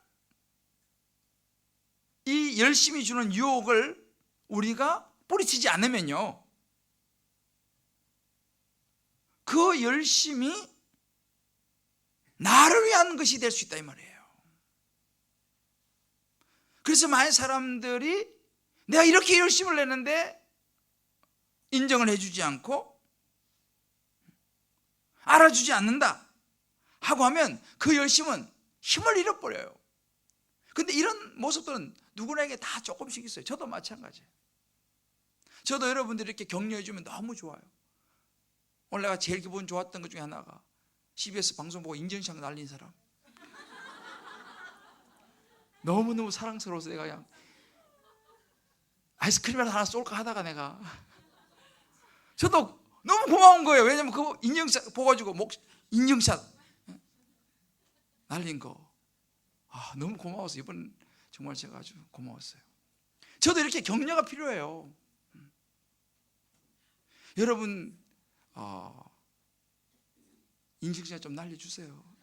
이 열심이 주는 유혹을 우리가 뿌리치지 않으면요, 그 열심이 나를 위한 것이 될 수 있다 이 말이에요. 그래서 많은 사람들이 내가 이렇게 열심을 냈는데 인정을 해주지 않고 알아주지 않는다 하고 하면 그 열심은 힘을 잃어버려요. 근데 이런 모습들은 누구나에게 다 조금씩 있어요. 저도 마찬가지예요. 저도 여러분들이 이렇게 격려해 주면 너무 좋아요. 오늘 내가 제일 기분 좋았던 것 중에 하나가 CBS 방송 보고 인증샷 날린 사람. 너무너무 사랑스러워서 내가 그냥 아이스크림이라도 하나 쏠까 하다가 내가 저도 너무 고마운 거예요. 왜냐면 그 인증샷 보가지고 인증샷 날린 거 너무 고마워서 이번 정말 제가 아주 고마웠어요. 저도 이렇게 격려가 필요해요. 여러분 인증샷 좀 날려주세요.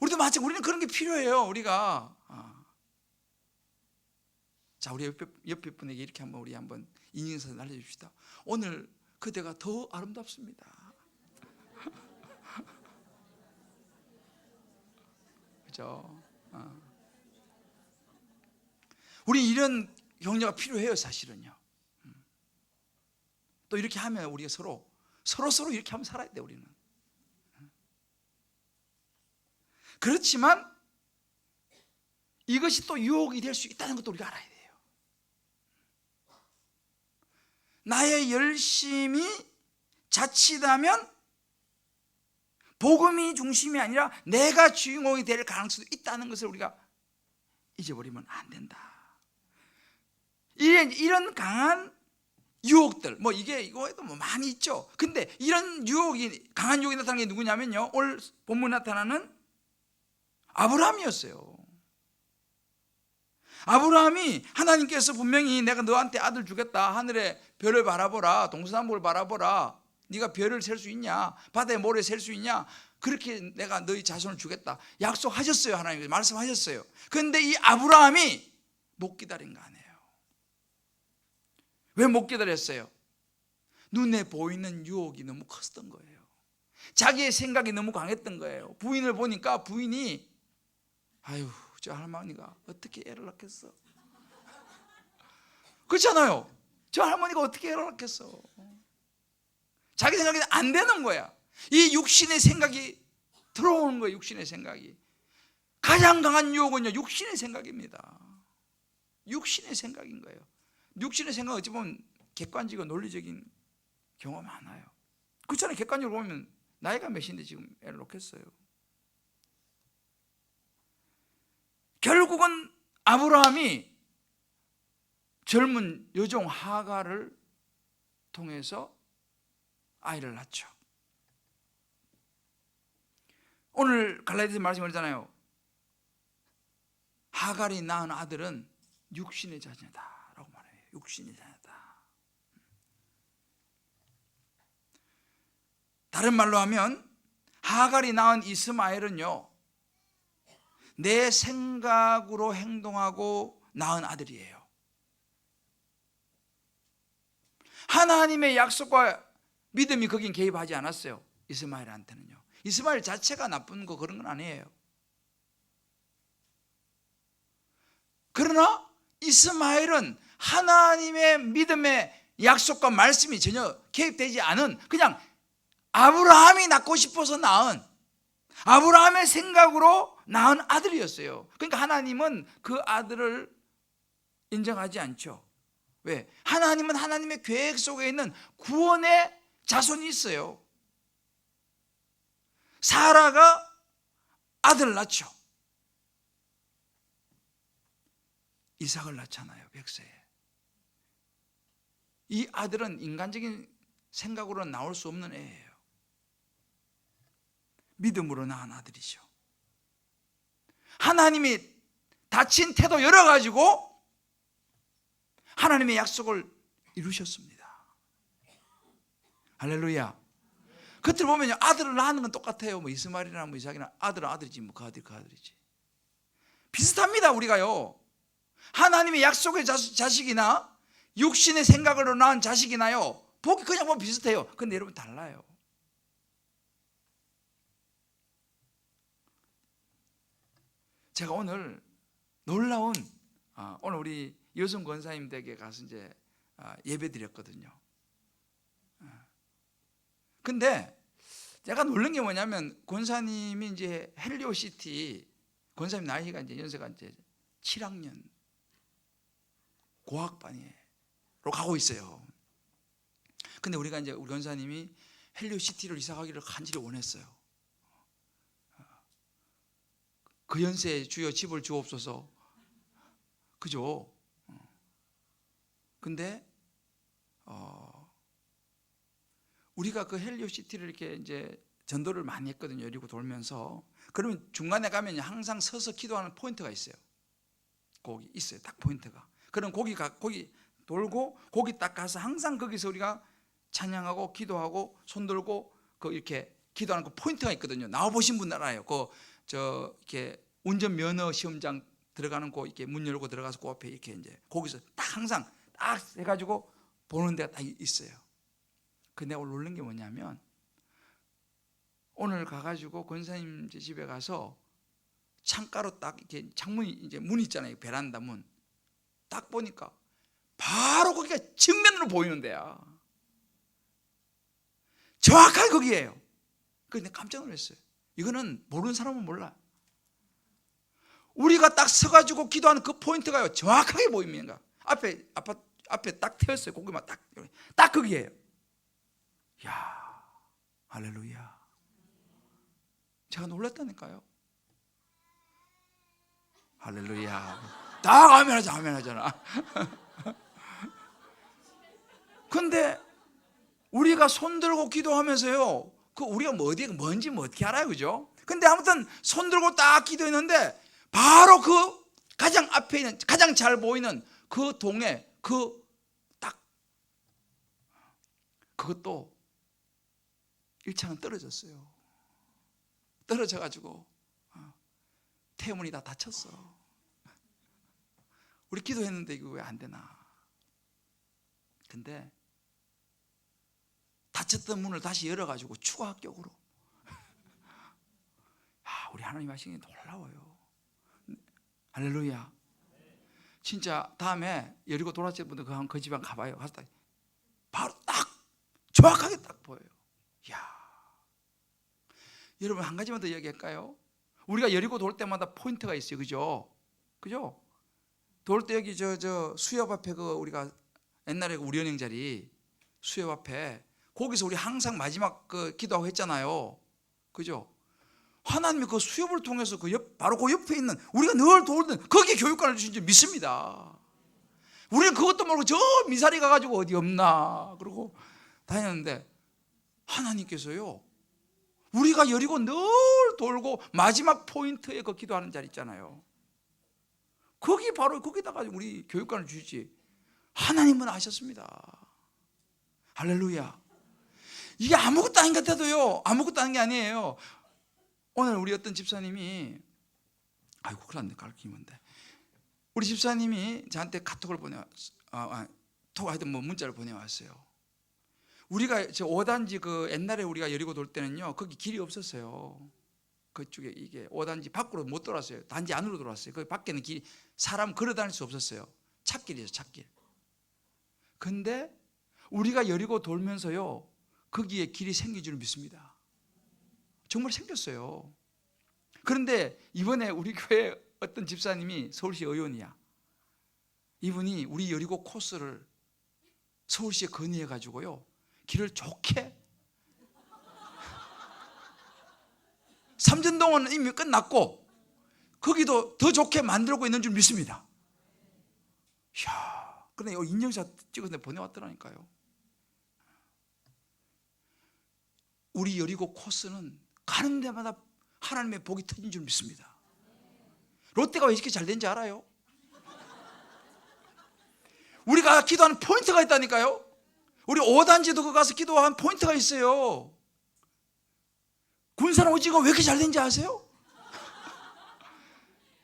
우리도 마찬가지. 우리는 그런 게 필요해요. 우리가 자, 우리 옆에 분에게 이렇게 우리 한번 인증샷 날려줍시다. 오늘 그대가 더 아름답습니다. 그죠? 우리 이런 격려가 필요해요, 사실은요. 또 이렇게 하면 우리가 서로 이렇게 하면 살아야 돼, 우리는. 그렇지만 이것이 또 유혹이 될 수 있다는 것도 우리가 알아야 돼요. 나의 열심이 자칫하면 복음이 중심이 아니라 내가 주인공이 될 가능성도 있다는 것을 우리가 잊어버리면 안 된다. 이런 강한 유혹들, 이거에도 많이 있죠. 근데 이런 강한 유혹이 나타나는 게 누구냐면요, 오늘 본문에 나타나는 아브라함이었어요. 아브라함이 하나님께서 분명히 내가 너한테 아들 주겠다, 하늘의 별을 바라보라, 동서남북을 바라보라, 네가 별을 셀 수 있냐, 바다의 모래 셀 수 있냐, 그렇게 내가 너희 자손을 주겠다 약속하셨어요. 하나님께서 말씀하셨어요. 그런데 이 아브라함이 못 기다린 거 아니에요. 왜 못 기다렸어요? 눈에 보이는 유혹이 너무 컸던 거예요. 자기의 생각이 너무 강했던 거예요. 부인을 보니까 부인이 아유, 저 할머니가 어떻게 애를 낳겠어? 그렇잖아요. 저 할머니가 어떻게 애를 낳겠어? 자기 생각이 안 되는 거야. 이 육신의 생각이 들어오는 거예요. 육신의 생각이. 가장 강한 유혹은요, 육신의 생각입니다. 육신의 생각인 거예요. 육신의 생각은 어찌 보면 객관적이고 논리적인 경우가 많아요. 그렇잖아요. 객관적으로 보면 나이가 몇인데 지금 애를 놓겠어요. 결국은 아브라함이 젊은 여종 하갈을 통해서 아이를 낳죠. 오늘 갈라디아서 말씀이 그러잖아요. 하갈이 낳은 아들은 육신의 자녀다 라고 말해요. 육신의 자녀다. 다른 말로 하면 하갈이 낳은 이스마엘은요, 내 생각으로 행동하고 낳은 아들이에요. 하나님의 약속과 믿음이 거긴 개입하지 않았어요. 이스마엘한테는요. 이스마엘 자체가 나쁜 거 그런 건 아니에요. 그러나 이스마엘은 하나님의 믿음의 약속과 말씀이 전혀 개입되지 않은, 그냥 아브라함이 낳고 싶어서 낳은, 아브라함의 생각으로 낳은 아들이었어요. 그러니까 하나님은 그 아들을 인정하지 않죠. 왜? 하나님은 하나님의 계획 속에 있는 구원의 자손이 있어요. 사라가 아들을 낳죠. 이삭을 낳잖아요. 100세에. 이 아들은 인간적인 생각으로는 나올 수 없는 애예요. 믿음으로 낳은 아들이죠. 하나님이 다친 태도 열어가지고 하나님의 약속을 이루셨습니다. 할렐루야. 그때 보면요, 아들을 낳는 건 똑같아요. 뭐 이스마엘이나 뭐 이삭이나 아들은 아들이지, 뭐 그 아들이 그 아들이지. 비슷합니다. 우리가요, 하나님의 약속의 자식이나 육신의 생각으로 낳은 자식이나요, 보기 그냥 보면 비슷해요. 근데 여러분 달라요. 제가 오늘 놀라운, 오늘 우리 여순 권사님 댁에 가서 이제 예배 드렸거든요. 근데 제가 놀란 게 뭐냐면, 권사님이 이제 헬리오시티, 권사님 나이가 이제 연세가 이제 7학년 고학반으로 가고 있어요. 근데 우리가 이제 우리 권사님이 헬리오시티를 이사 가기를 간절히 원했어요. 그 연세에 주여 집을 주옵소서. 그죠? 근데 우리가 그 헬리오시티를 이렇게 이제 전도를 많이 했거든요. 여리고 돌면서. 그러면 중간에 가면 항상 서서 기도하는 포인트가 있어요. 거기 있어요. 딱 포인트가. 그럼 거기 돌고 거기 딱 가서 항상 거기서 우리가 찬양하고 기도하고 손 들고 그 이렇게 기도하는 그 포인트가 있거든요. 나와 보신 분들 알아요. 이렇게 운전 면허 시험장 들어가는 거 이렇게 문 열고 들어가서 그 앞에 이렇게 이제 거기서 딱 항상 딱 해가지고 보는 데가 딱 있어요. 근데 오늘 놀란 게 뭐냐면, 오늘 가가지고 권사님 집에 가서 창가로 딱 이렇게 창문이 이제 문 있잖아요. 베란다 문. 딱 보니까 바로 거기가 정면으로 보이는 데야. 정확하게 거기에요. 그래서 내가 깜짝 놀랐어요. 이거는 모르는 사람은 몰라. 우리가 딱 서가지고 기도하는 그 포인트가요, 정확하게 보입니다. 앞에 딱 태웠어요. 거기만 딱 거기에요. 야, 할렐루야. 제가 놀랐다니까요. 할렐루야. 딱 아멘하잖아. 근데 우리가 손 들고 기도하면서요, 우리가 뭔지 어떻게 알아요, 그죠? 근데 아무튼 손 들고 딱 기도했는데 바로 그 가장 앞에 있는, 가장 잘 보이는 그 동에 그것도 1차는 떨어졌어요. 떨어져가지고 태문이 다 닫혔어. 우리 기도했는데 이거 왜 안 되나? 근데 닫혔던 문을 다시 열어가지고 추가 합격으로. 우리 하나님 하시는 게 놀라워요. 할렐루야. 진짜 다음에 여리고 돌아가신 분들 그 집안 가봐요. 가서 딱 바로 딱 정확하게 딱 보여요. 이야. 여러분 한 가지만 더 얘기할까요? 우리가 여리고 돌 때마다 포인트가 있어요. 그죠? 돌 때 여기 저 수협 앞에 우리가 옛날에 우리은행 자리 수협 앞에 거기서 우리 항상 마지막 기도하고 했잖아요. 그죠? 하나님이 그 수협을 통해서 바로 그 옆에 있는 우리가 늘 돌던 거기에 교육관을 주신 줄 믿습니다. 우리는 그것도 모르고 저 미사리 가가지고 어디 없나 그러고 다녔는데, 하나님께서요, 우리가 여리고 늘 돌고 마지막 포인트에 그 기도하는 자리 있잖아요. 거기다가 우리 교육관을 주시지. 하나님은 아셨습니다. 할렐루야. 이게 아무것도 아닌 것 같아도요, 아무것도 아닌 게 아니에요. 오늘 우리 어떤 집사님이, 아이고 큰일 났네, 가르치면 돼. 우리 집사님이 저한테 카톡을 하여튼 문자를 보내왔어요. 우리가 저 5단지 옛날에 우리가 여리고 돌 때는요, 거기 길이 없었어요. 그쪽에 이게 5단지 밖으로 못 돌았어요. 단지 안으로 돌았어요. 그 밖에는 길이 사람 걸어 다닐 수 없었어요. 찻길이죠, 찻길. 근데 우리가 여리고 돌면서요, 거기에 길이 생길 줄 믿습니다. 정말 생겼어요. 그런데 이번에 우리 교회 어떤 집사님이 서울시 의원이야. 이분이 우리 여리고 코스를 서울시에 건의해 가지고요, 길을 좋게, 삼전동은 이미 끝났고 거기도 더 좋게 만들고 있는 줄 믿습니다. 이야, 그런데 이 인증샷 찍어서 보내왔더라니까요. 우리 여리고 코스는 가는 데마다 하나님의 복이 터진 줄 믿습니다. 롯데가 왜 이렇게 잘 된지 알아요? 우리가 기도하는 포인트가 있다니까요. 우리 5단지도 그 가서 기도한 포인트가 있어요. 군산 오징어 왜 이렇게 잘 된지 아세요?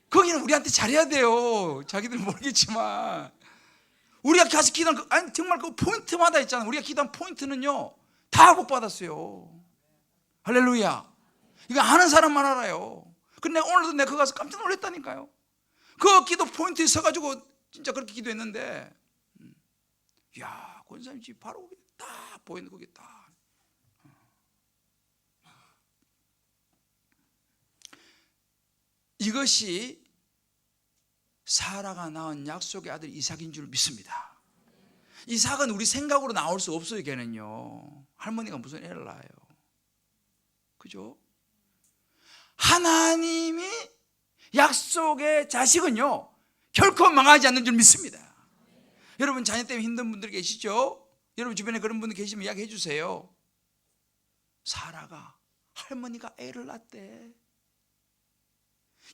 거기는 우리한테 잘해야 돼요. 자기들은 모르겠지만 우리가 가서 기도하는 아니 정말 그 포인트마다 있잖아요. 우리가 기도한 포인트는요 다 복받았어요. 할렐루야. 이거 아는 사람만 알아요. 근데 오늘도 내가 거기 가서 깜짝 놀랐다니까요. 그 기도 포인트에 서가지고 진짜 그렇게 기도했는데, 이야, 권사님 집 바로 거기 딱 보이는 거기 딱. 이것이 사라가 낳은 약속의 아들 이삭인 줄 믿습니다. 이삭은 우리 생각으로 나올 수 없어요. 걔는요, 할머니가 무슨 애를 낳아요. 그죠? 하나님이 약속의 자식은요 결코 망하지 않는 줄 믿습니다. 여러분 자녀 때문에 힘든 분들 계시죠? 여러분 주변에 그런 분들 계시면 이야기해 주세요. 사라가 할머니가 애를 낳았대.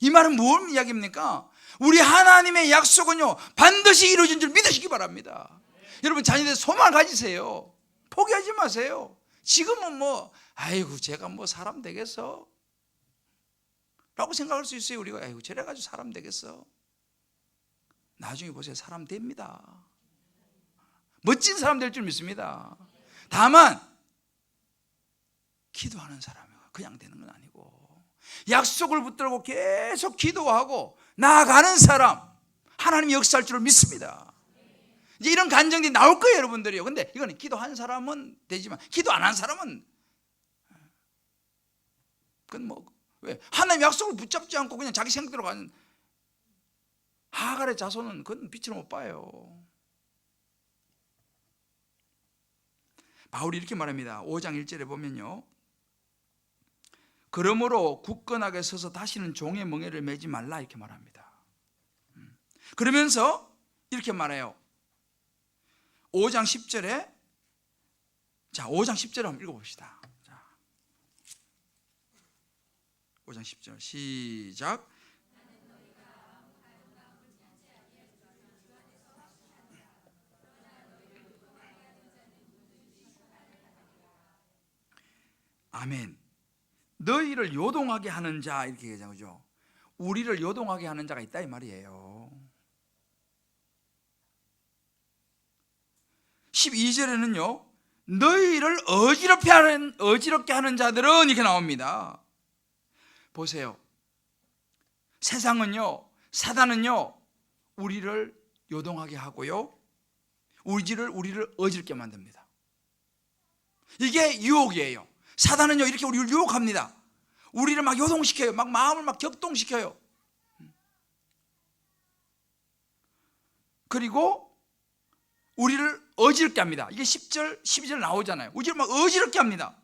이 말은 뭘 이야기입니까? 우리 하나님의 약속은요 반드시 이루어진 줄 믿으시기 바랍니다. 여러분 자녀들 소망을 가지세요. 포기하지 마세요. 지금은 뭐 아이고 제가 뭐 사람 되겠어? 라고 생각할 수 있어요. 우리가 아이고 저래가지고 사람 되겠어? 나중에 보세요. 사람 됩니다. 멋진 사람 될 줄 믿습니다. 다만 기도하는 사람이 그냥 되는 건 아니고 약속을 붙들고 계속 기도하고 나아가는 사람 하나님이 역사할 줄 믿습니다. 이제 이런 간증들이 나올 거예요, 여러분들이요. 근데 이거는 기도한 사람은 되지만 기도 안 한 사람은 그건 뭐 왜 하나님 약속을 붙잡지 않고 그냥 자기 생각대로 가는 하갈의 자손은 그건 빛을 못 봐요. 바울이 이렇게 말합니다. 5장 1절에 보면요, 그러므로 굳건하게 서서 다시는 종의 멍에를 매지 말라 이렇게 말합니다. 그러면서 이렇게 말해요. 5장 10절에 자 5장 10절을 한번 읽어봅시다. 자, 5장 10절 시작. 아멘. 너희를 요동하게 하는 자 이렇게 얘기하죠. 우리를 요동하게 하는 자가 있다 이 말이에요. 12절에는요 너희를 어지럽게 하는 자들은 이렇게 나옵니다. 보세요. 세상은요 사단은요 우리를 요동하게 하고요 우리를 어지럽게 만듭니다. 이게 유혹이에요. 사단은요 이렇게 우리를 유혹합니다. 우리를 막 요동시켜요. 막 마음을 막 격동시켜요. 그리고 우리를 어지럽게 합니다. 이게 10절 12절 나오잖아요. 우리를 막 어지럽게 합니다.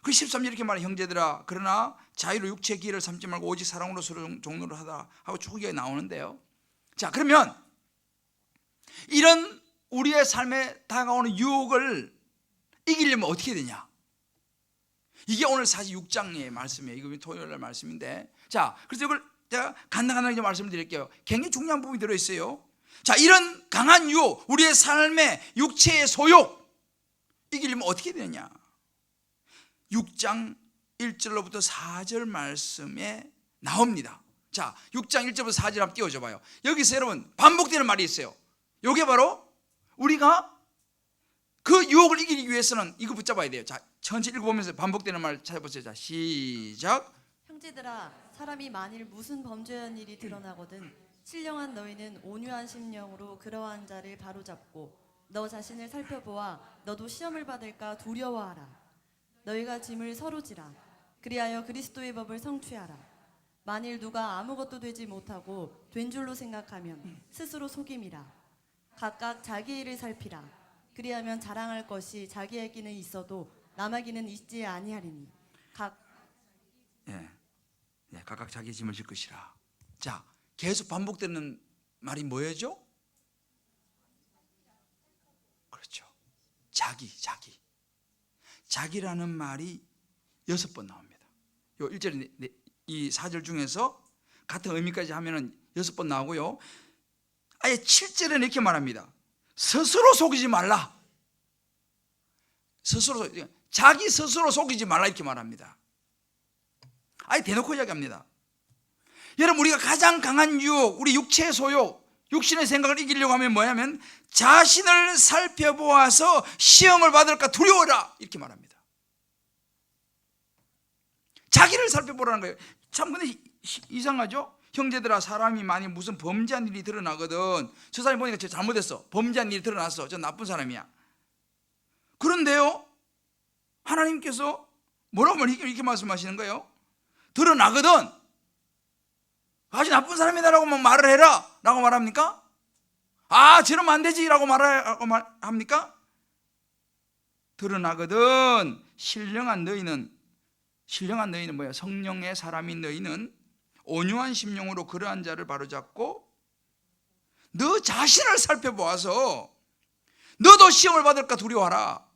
그 13절 이렇게 말해. 형제들아 그러나 자유로 육체의 기회를 삼지 말고 오직 사랑으로 서로 종로를 하다 하고 초기에 나오는데요. 자 그러면 이런 우리의 삶에 다가오는 유혹을 이기려면 어떻게 되냐? 이게 오늘 46장의 말씀이에요. 이거 토요일날 말씀인데, 자 그래서 이걸 제가 간단하게 말씀을 드릴게요. 굉장히 중요한 부분이 들어있어요. 자 이런 강한 유혹, 우리의 삶의 육체의 소욕 이기려면 어떻게 되느냐? 6장 1절로부터 4절 말씀에 나옵니다. 자 6장 1절부터 4절 한번 띄워줘 봐요. 여기서 여러분 반복되는 말이 있어요. 이게 바로 우리가 그 유혹을 이기기 위해서는 이거 붙잡아야 돼요. 자, 천천히 읽어보면서 반복되는 말 찾아보세요. 자, 시작. 형제들아, 사람이 만일 무슨 범죄한 일이 드러나거든 신령한 너희는 온유한 심령으로 그러한 자를 바로잡고 너 자신을 살펴보아 너도 시험을 받을까 두려워하라. 너희가 짐을 서로 지라. 그리하여 그리스도의 법을 성취하라. 만일 누가 아무것도 되지 못하고 된 줄로 생각하면 스스로 속임이라. 각각 자기 일을 살피라. 그리하면 자랑할 것이 자기에게는 있어도 남에게는 있지 아니하리니 각각 자기 짐을 질 것이라. 자, 계속 반복되는 말이 뭐였죠? 그렇죠. 자기라는 말이 6번 나옵니다. 요 1절 이 4절 중에서 같은 의미까지 하면은 6번 나오고요. 아예 7절에는 이렇게 말합니다. 스스로 속이지 말라. 자기 스스로 속이지 말라 이렇게 말합니다. 아예 대놓고 이야기합니다. 여러분, 우리가 가장 강한 유혹, 우리 육체의 소욕, 육신의 생각을 이기려고 하면 뭐냐면 자신을 살펴보아서 시험을 받을까 두려워라 이렇게 말합니다. 자기를 살펴보라는 거예요. 참 근데 이상하죠? 형제들아, 사람이 만약 무슨 범죄한 일이 드러나거든, 저 사람이 보니까 저 잘못했어, 범죄한 일이 드러났어, 저 나쁜 사람이야. 그런데요, 하나님께서 뭐라고 이렇게 말씀하시는 거예요? 드러나거든 아주 나쁜 사람이다라고 말을 해라 라고 말합니까? 아, 저러면 안 되지 라고 말합니까? 드러나거든 신령한 너희는 뭐야? 성령의 사람인 너희는 온유한 심령으로 그러한 자를 바로잡고 너 자신을 살펴보아서 너도 시험을 받을까 두려워하라.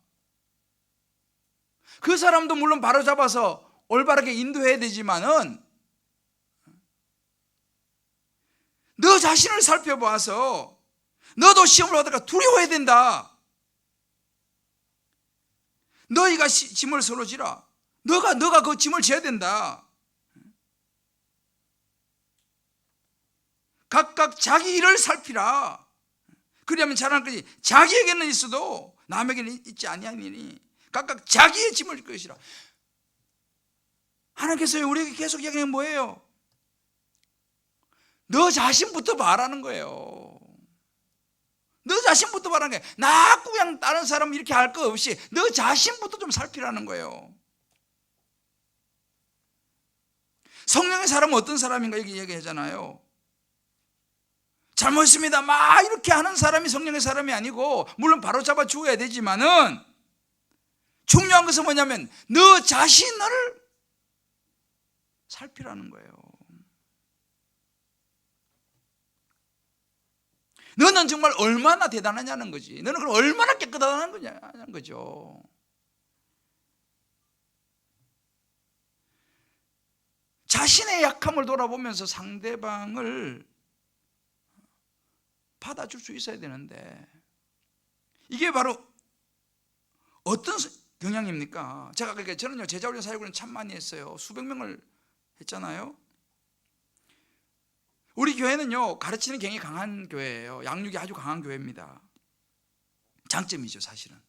그 사람도 물론 바로잡아서 올바르게 인도해야 되지만은 너 자신을 살펴봐서 너도 시험을 받을까 두려워해야 된다. 너희가 짐을 서로 지라. 너가 그 짐을 져야 된다. 각각 자기 일을 살피라. 그리하면 자랑할 것이 자기에게는 있어도 남에게는 있지 아니하니니 각각 자기의 짐을 질 것이라. 하나님께서 우리에게 계속 이야기하는 뭐예요? 너 자신부터 봐라는 거예요. 너 자신부터 봐라는 거예요. 나 그냥 다른 사람 이렇게 할 거 없이 너 자신부터 좀 살피라는 거예요. 성령의 사람은 어떤 사람인가 여기 얘기하잖아요. 잘못했습니다 막 이렇게 하는 사람이 성령의 사람이 아니고, 물론 바로 잡아 주어야 되지만은 중요한 것은 뭐냐면 너 자신을 살피라는 거예요. 너는 정말 얼마나 대단하냐는 거지. 너는 그럼 얼마나 깨끗하다는 거냐는 거죠. 자신의 약함을 돌아보면서 상대방을 받아줄 수 있어야 되는데, 이게 바로 어떤 경향입니까? 저는요, 제자훈련 사역을 참 많이 했어요. 수백 명을 했잖아요. 우리 교회는요, 가르치는 경이 강한 교회예요. 양육이 아주 강한 교회입니다. 장점이죠, 사실은.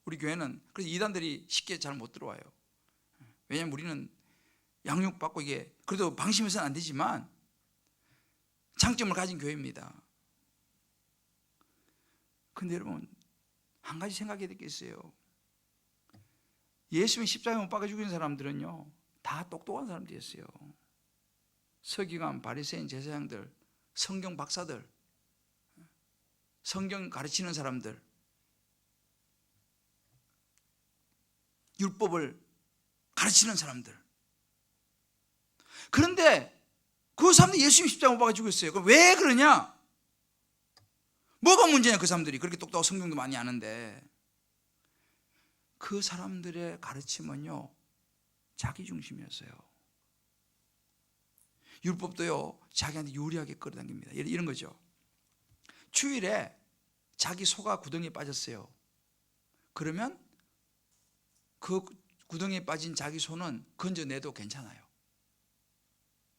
우리 교회는 그래서 이단들이 쉽게 잘 못 들어와요. 왜냐하면 우리는 양육받고 이게 그래도 방심해서는 안 되지만 장점을 가진 교회입니다. 근데 여러분, 한 가지 생각해야 될 게 있어요. 예수님 십자가에 못 박아 죽인 사람들은요, 다 똑똑한 사람들이었어요. 서기관, 바리새인, 제사장들, 성경 박사들, 성경 가르치는 사람들, 율법을 가르치는 사람들. 그런데 그 사람들이 예수님 십자가에 못 박아 죽였어요. 그럼 왜 그러냐? 뭐가 문제냐? 그 사람들이 그렇게 똑똑하고 성경도 많이 아는데. 그 사람들의 가르침은요, 자기중심이었어요. 율법도요, 자기한테 유리하게 끌어당깁니다. 이런 거죠. 주일에 자기 소가 구덩이에 빠졌어요. 그러면 그 구덩이에 빠진 자기 소는 건져내도 괜찮아요.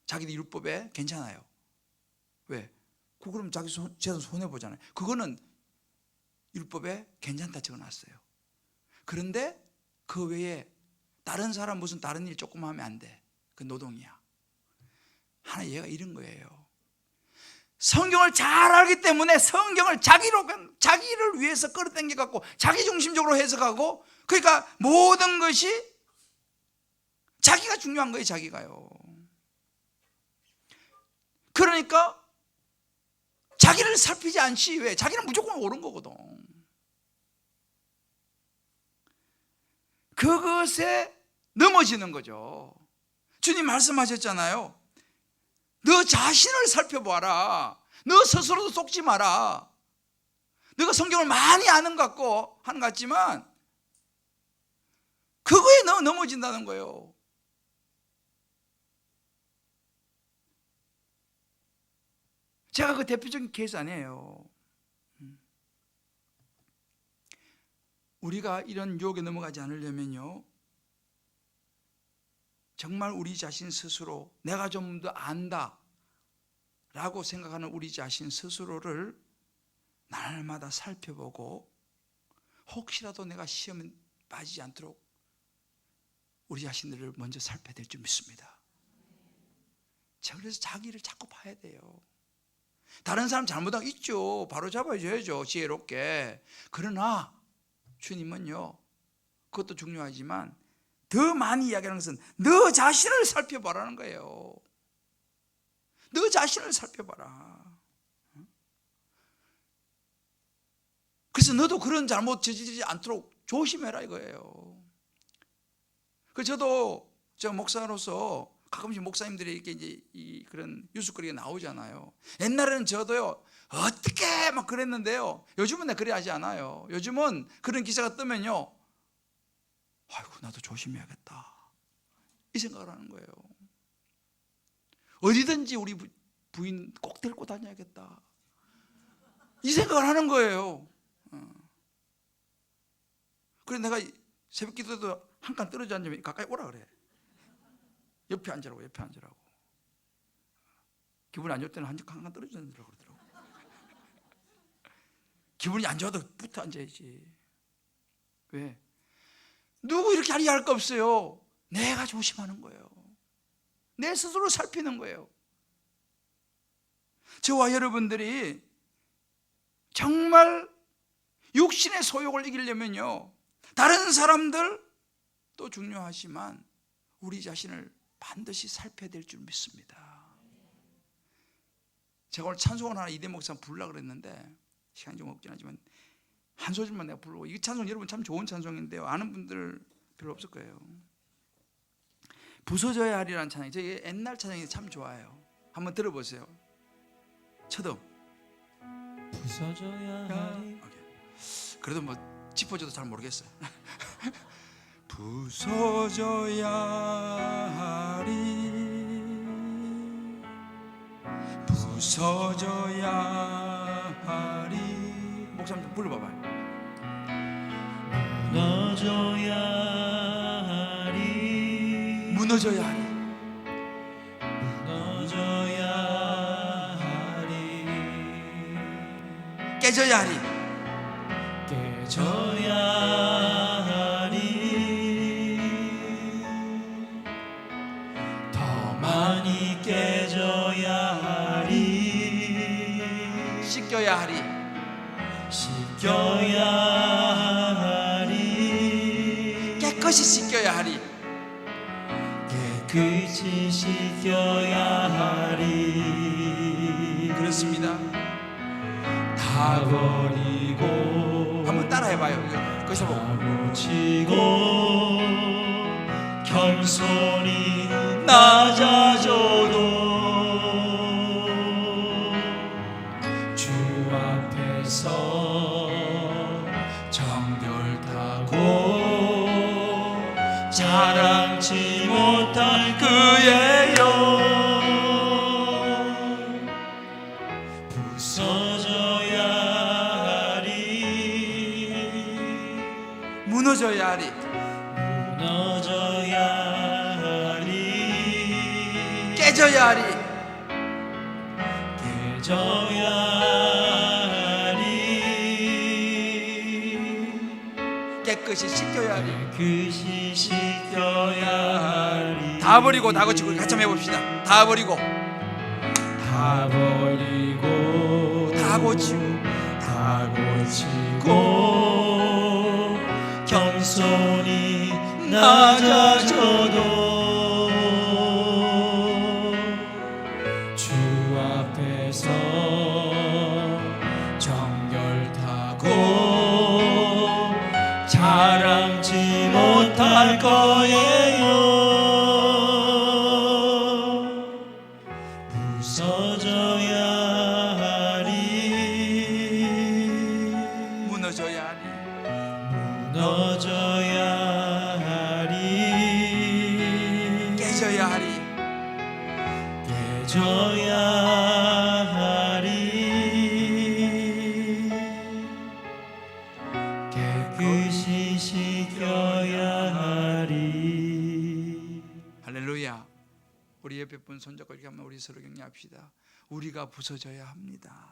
자기들 율법에 괜찮아요. 왜? 그럼 자기 재산 손해보잖아요. 그거는 율법에 괜찮다 적어놨어요. 그런데 그 외에 다른 사람 무슨 다른 일 조금 하면 안 돼. 그 노동이야. 하나 얘가 이런 거예요. 성경을 잘 알기 때문에 성경을 자기를 위해서 끌어당겨 갖고 자기 중심적으로 해석하고, 그러니까 모든 것이 자기가 중요한 거예요. 자기가요. 그러니까 자기를 살피지 않지. 왜? 자기는 무조건 옳은 거거든. 그것에 넘어지는 거죠. 주님 말씀하셨잖아요. 너 자신을 살펴봐라. 너 스스로도 속지 마라. 너가 성경을 많이 아는 것 같고 하는 것 같지만 그거에 너 넘어진다는 거예요. 제가 그 대표적인 케이스 아니에요. 우리가 이런 유혹에 넘어가지 않으려면요, 정말 우리 자신 스스로 내가 좀 더 안다 라고 생각하는 우리 자신 스스로를 날마다 살펴보고, 혹시라도 내가 시험에 빠지지 않도록 우리 자신들을 먼저 살펴야 될 줄 믿습니다. 자, 그래서 자기를 자꾸 봐야 돼요. 다른 사람 잘못한 거 있죠. 바로 잡아줘야죠, 지혜롭게. 그러나 주님은요, 그것도 중요하지만 더 많이 이야기하는 것은 너 자신을 살펴봐라는 거예요. 너 자신을 살펴봐라. 그래서 너도 그런 잘못 저지르지 않도록 조심해라 이거예요. 그래서 저도 제가 목사로서 가끔씩 목사님들이 이렇게 이제 그런 뉴스거리가 나오잖아요. 옛날에는 저도요, 어떻게 막 그랬는데요, 요즘은 내가 그래 하지 않아요. 요즘은 그런 기사가 뜨면요, 아이고 나도 조심해야겠다 이 생각을 하는 거예요. 어디든지 우리 부인 꼭 데리고 다녀야겠다 이 생각을 하는 거예요. 그래서 내가 새벽 기도도 한 칸 떨어져 앉으면 가까이 오라 그래. 옆에 앉으라고, 옆에 앉으라고. 기분이 안 좋을 때는 한 칸 떨어져 앉으라고 그러더라고. 기분이 안 좋아도 붙어 앉아야지. 왜? 누구 이렇게 할 거 없어요. 내가 조심하는 거예요. 내 스스로 살피는 거예요. 저와 여러분들이 정말 육신의 소욕을 이기려면요, 다른 사람들도 중요하지만 우리 자신을 반드시 살펴야 될 줄 믿습니다. 제가 오늘 찬송을 하나 이대 목사 부르려고 그랬는데 시간이 좀 없긴 하지만 한 소절만 내가 부르고, 이 찬송 여러분 참 좋은 찬송인데요, 아는 분들 별로 없을 거예요. 부서져야 하리라는 찬송이, 저 옛날 찬송이 참 좋아요. 한번 들어보세요. 쳐도 부서져야 하리. 그래도 뭐 짚어줘도 잘 모르겠어요. 부서져야 하리, 부서져야 하리. 목사님 좀 불러봐봐요. 무너져야 하리, 무너져야 하리, 무너져야 하리, 깨져야 하리, 깨져야 하리, 더 많이 깨져야 하리, 씻겨야 하리, 씻겨야 하리, 깨끗이 씻겨야 하리, 깨끗이 씻겨야 하리. 그렇습니다. 다 버리고 한번 따라해봐요. 거기서 보고. 묻히고 겸손히 낮아져도 주 앞에서 정결하고 자랑치 못할 그의 영 부서져야 하리, 무너져야 하리, 무너져야 하리, 깨져야 하리, 깨져야 하리, 깨끗이 씻겨야 하리. 깨끗이 씻겨야 하리. 다 버리고 다 고치고 같이 한번 해봅시다. 다 버리고 다 버리고 다 고치고 다 고치고 겸손히 낮아져도 주 앞에서 정결타고 자랑지 못할 거예요. 부서져야 하리. 무너져야 하리. 무너져야 하리. 깨져야 하리. 깨져야 하리. 깨끗이 씻겨야 하리. 할렐루야. 우리 옆에 분 손잡고 이렇게 한번 우리 서로 격려합시다. 우리가 부서져야 합니다.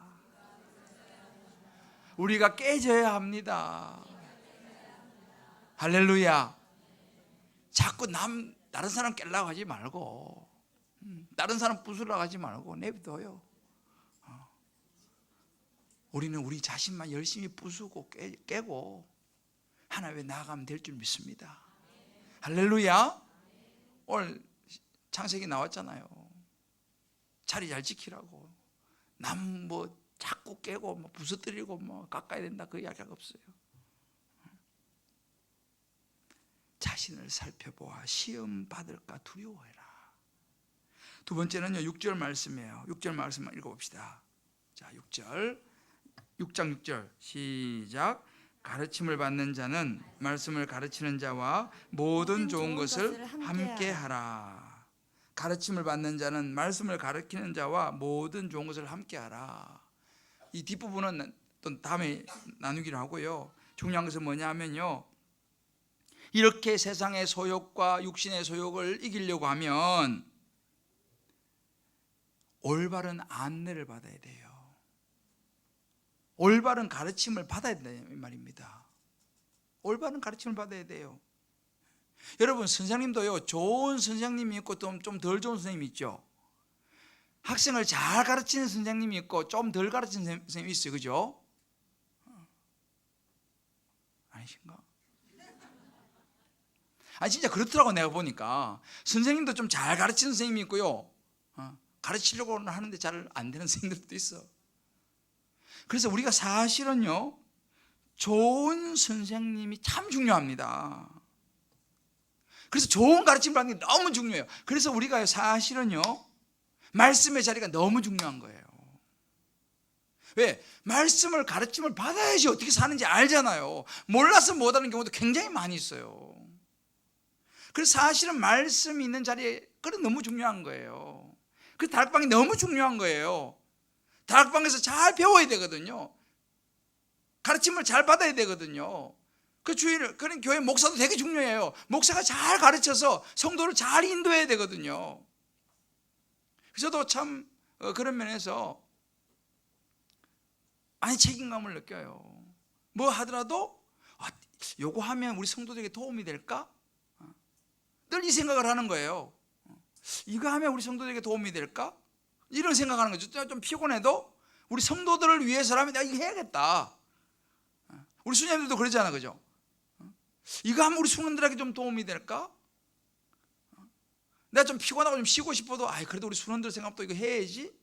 우리가 깨져야 합니다. 할렐루야. 자꾸 다른 사람 깨려고 하지 말고, 다른 사람 부수려고 하지 말고 내버려둬요. 우리는 우리 자신만 열심히 부수고 깨고 하나님에 나아가면 될 줄 믿습니다. 할렐루야. 오늘 창세기 나왔잖아요. 자리 잘 지키라고. 남 뭐 자꾸 깨고 뭐 부서뜨리고 뭐 깎아야 된다 그 이야기가 없어요. 자신을 살펴보아 시험 받을까 두려워해라. 두 번째는요 6절 말씀이에요. 6절 말씀만 읽어봅시다. 자 6절 6장 6절 시작. 가르침을 받는 자는 말씀을 가르치는 자와 모든 좋은 것을 함께 하라. 가르침을 받는 자는 말씀을 가르치는 자와 모든 좋은 것을 함께 하라. 이 뒷부분은 또 다음에 나누기로 하고요. 중요한 것은 뭐냐면요, 이렇게 세상의 소욕과 육신의 소욕을 이기려고 하면 올바른 안내를 받아야 돼요. 올바른 가르침을 받아야 된다는 말입니다. 올바른 가르침을 받아야 돼요. 여러분 선생님도요, 좋은 선생님이 있고 좀 덜 좋은 선생님이 있죠. 학생을 잘 가르치는 선생님이 있고 좀 덜 가르치는 선생님이 있어요. 그죠? 아니신가? 아니 진짜 그렇더라고. 내가 보니까 선생님도 좀 잘 가르치는 선생님이 있고요, 가르치려고 하는데 잘 안 되는 선생님들도 있어. 그래서 우리가 사실은요 좋은 선생님이 참 중요합니다. 그래서 좋은 가르침을 받는 게 너무 중요해요. 그래서 우리가 사실은요 말씀의 자리가 너무 중요한 거예요. 왜? 말씀을 가르침을 받아야지 어떻게 사는지 알잖아요. 몰라서 못하는 경우도 굉장히 많이 있어요. 그래서 사실은 말씀이 있는 자리에 그게 너무 중요한 거예요. 그 다락방이 너무 중요한 거예요. 다락방에서 잘 배워야 되거든요. 가르침을 잘 받아야 되거든요. 그 주의를, 그런 교회 목사도 되게 중요해요. 목사가 잘 가르쳐서 성도를 잘 인도해야 되거든요. 저도 참 그런 면에서 많이 책임감을 느껴요. 뭐 하더라도 요거 하면 우리 성도들에게 도움이 될까? 늘 이 생각을 하는 거예요. 이거 하면 우리 성도들에게 도움이 될까? 이런 생각하는 거죠. 좀 피곤해도 우리 성도들을 위해서라면 내가 이거 해야겠다. 우리 수녀님들도 그러잖아, 그죠? 이거 하면 우리 수녀들에게 좀 도움이 될까? 내가 좀 피곤하고 좀 쉬고 싶어도 그래도 우리 수녀들 생각도 이거 해야지.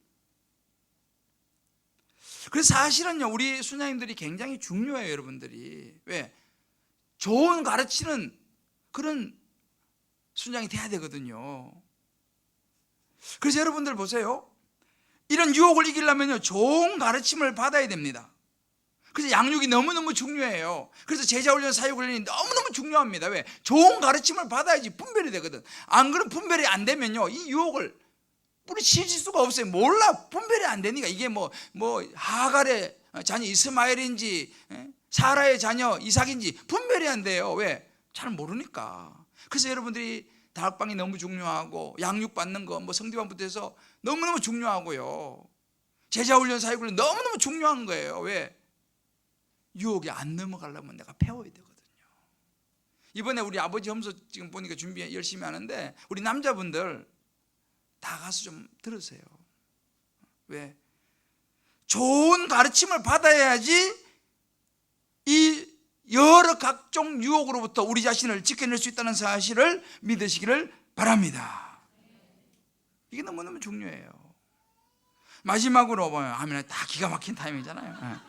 그래서 사실은요 우리 수녀님들이 굉장히 중요해요. 여러분들이 왜? 좋은 가르치는 그런 순장이 돼야 되거든요. 그래서 여러분들 보세요. 이런 유혹을 이기려면요 좋은 가르침을 받아야 됩니다. 그래서 양육이 너무너무 중요해요. 그래서 제자훈련, 사역훈련이 너무너무 중요합니다. 왜? 좋은 가르침을 받아야지 분별이 되거든. 안 그러면 분별이 안 되면요 이 유혹을 뿌리칠 수가 없어요. 몰라. 분별이 안 되니까. 이게 뭐 하갈의 자녀 이스마엘인지 사라의 자녀 이삭인지 분별이 안 돼요. 왜? 잘 모르니까. 그래서 여러분들이 다락방이 너무 중요하고 양육받는 거 성대반부터 해서 너무너무 중요하고요. 제자훈련, 사역훈련 너무너무 중요한 거예요. 왜? 유혹이 안 넘어가려면 내가 배워야 되거든요. 이번에 우리 아버지 험소 지금 보니까 준비 열심히 하는데 우리 남자분들 다 가서 좀 들으세요. 왜? 좋은 가르침을 받아야지 이 여러 각종 유혹으로부터 우리 자신을 지켜낼 수 있다는 사실을 믿으시기를 바랍니다. 이게 너무너무 중요해요. 마지막으로 하면 다 기가 막힌 타이밍이잖아요.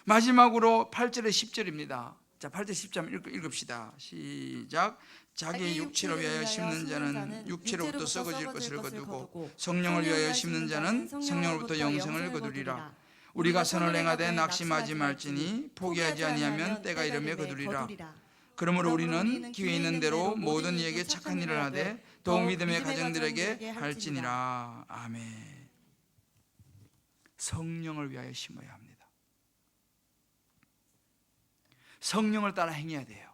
마지막으로 8절에 10절입니다. 자, 8절 10절 읽읍시다. 시작. 자기의 육체를 위하여 심는 자는 육체로부터 썩어질 것을 거두고 성령을 위하여 심는 자는 성령으로부터 영생을 거두리라. 우리가 선을 행하되 낙심하지 말지니 포기하지 아니하면 때가 이르매 거두리라. 그러므로 우리는 기회 있는 대로 모든 이에게 착한 일을 하되 더욱 믿음의 가정들에게 할지니라. 아멘. 성령을 위하여 심어야 합니다. 성령을 따라 행해야 돼요.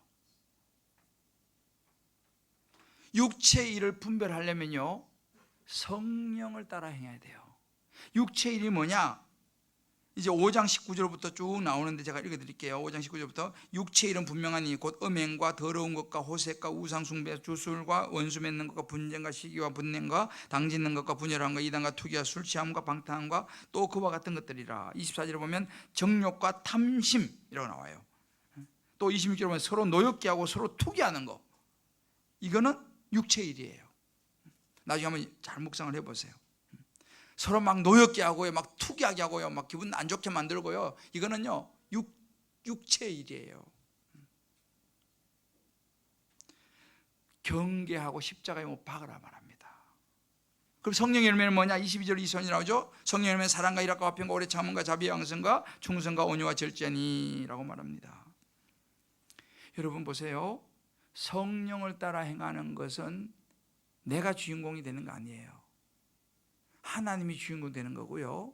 육체의 일을 분별하려면요, 성령을 따라 행해야 돼요. 육체의 일이 뭐냐? 이제 5장 19절부터 쭉 나오는데 제가 읽어드릴게요. 5장 19절부터 육체의 일은 분명하니 곧 음행과 더러운 것과 호색과 우상숭배, 주술과 원수 맺는 것과 분쟁과 시기와 분냄과 당짓는 것과 분열함과 이단과 투기와 술 취함과 방탕함과 또 그와 같은 것들이라. 24절에 보면 정욕과 탐심이라고 나와요. 또 26절에 보면 서로 노엽게 하고 서로 투기하는 거, 이거는 육체의 일이에요. 나중에 한번 잘 묵상을 해보세요. 서로 막 노엽게 하고요, 막 투기하게 하고요, 막 기분 안 좋게 만들고요, 이거는요 육체의 일이에요. 경계하고 십자가에 못 박으라 말합니다. 그럼 성령의 열매는 뭐냐? 22절 22절이 나오죠. 성령의 열매는 사랑과 일학과 화평과 오래 참음과 자비 양성과 충성과 온유와 절제니라고 말합니다. 여러분 보세요. 성령을 따라 행하는 것은 내가 주인공이 되는 거 아니에요. 하나님이 주인공 되는 거고요,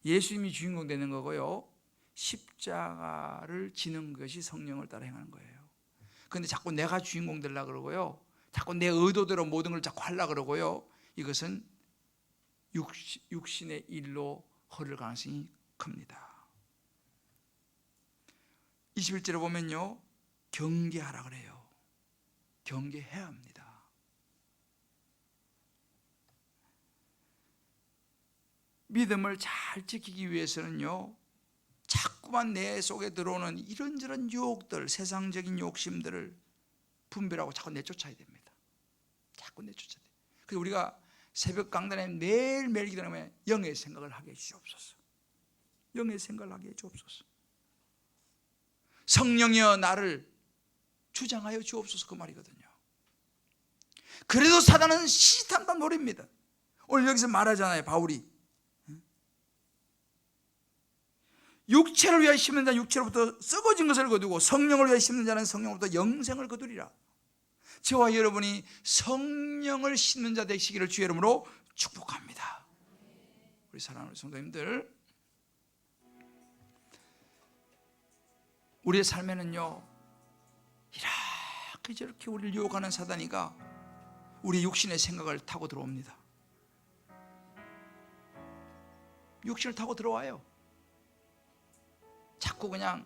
예수님이 주인공 되는 거고요, 십자가를 지는 것이 성령을 따라 행하는 거예요. 그런데 자꾸 내가 주인공 되려고 그러고요, 자꾸 내 의도대로 모든 걸 자꾸 하려고 그러고요, 이것은 육신의 일로 흐를 가능성이 큽니다. 21절에 보면요, 경계하라 그래요. 경계해야 합니다. 믿음을 잘 지키기 위해서는요, 자꾸만 내 속에 들어오는 이런저런 유혹들, 세상적인 욕심들을 분별하고 자꾸 내쫓아야 됩니다. 자꾸 내쫓아야 돼요. 그래서 우리가 새벽 강단에 매일매일 기도하면 영의 생각을 하게 해주옵소서. 영의 생각을 하게 해주옵소서. 성령이여 나를 주장하여 주옵소서, 그 말이거든요. 그래도 사단은 시탐과 노립니다. 오늘 여기서 말하잖아요, 바울이. 육체를 위하여 심는 자는 육체로부터 썩어진 것을 거두고 성령을 위하여 심는 자는 성령으로부터 영생을 거두리라. 저와 여러분이 성령을 심는 자 되시기를 주의 이름으로 축복합니다. 우리 사랑하는 성도님들, 우리의 삶에는요, 이렇게 저렇게 우리를 유혹하는 사단이가 우리 육신의 생각을 타고 들어옵니다. 육신을 타고 들어와요. 자꾸 그냥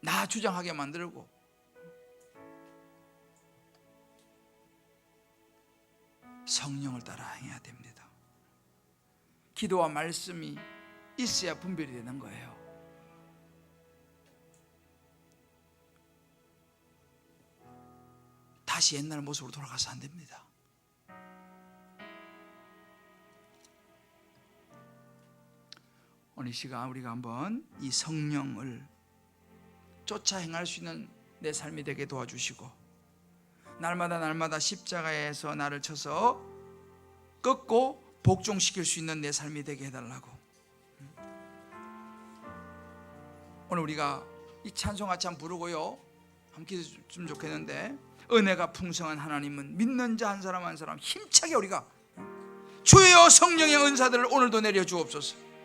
나 주장하게 만들고, 성령을 따라 행해야 됩니다. 기도와 말씀이 있어야 분별이 되는 거예요. 다시 옛날 모습으로 돌아가서 안 됩니다. 오늘 이 시간 우리가 한번 이 성령을 쫓아 행할 수 있는 내 삶이 되게 도와주시고, 날마다 십자가에서 나를 쳐서 꺾고 복종시킬 수 있는 내 삶이 되게 해달라고. 오늘 우리가 이 찬송 같이 한번 부르고요, 함께 했으면 좋겠는데, 은혜가 풍성한 하나님은 믿는 자 한 사람 한 사람 힘차게 우리가 주여 성령의 은사들을 오늘도 내려 주옵소서.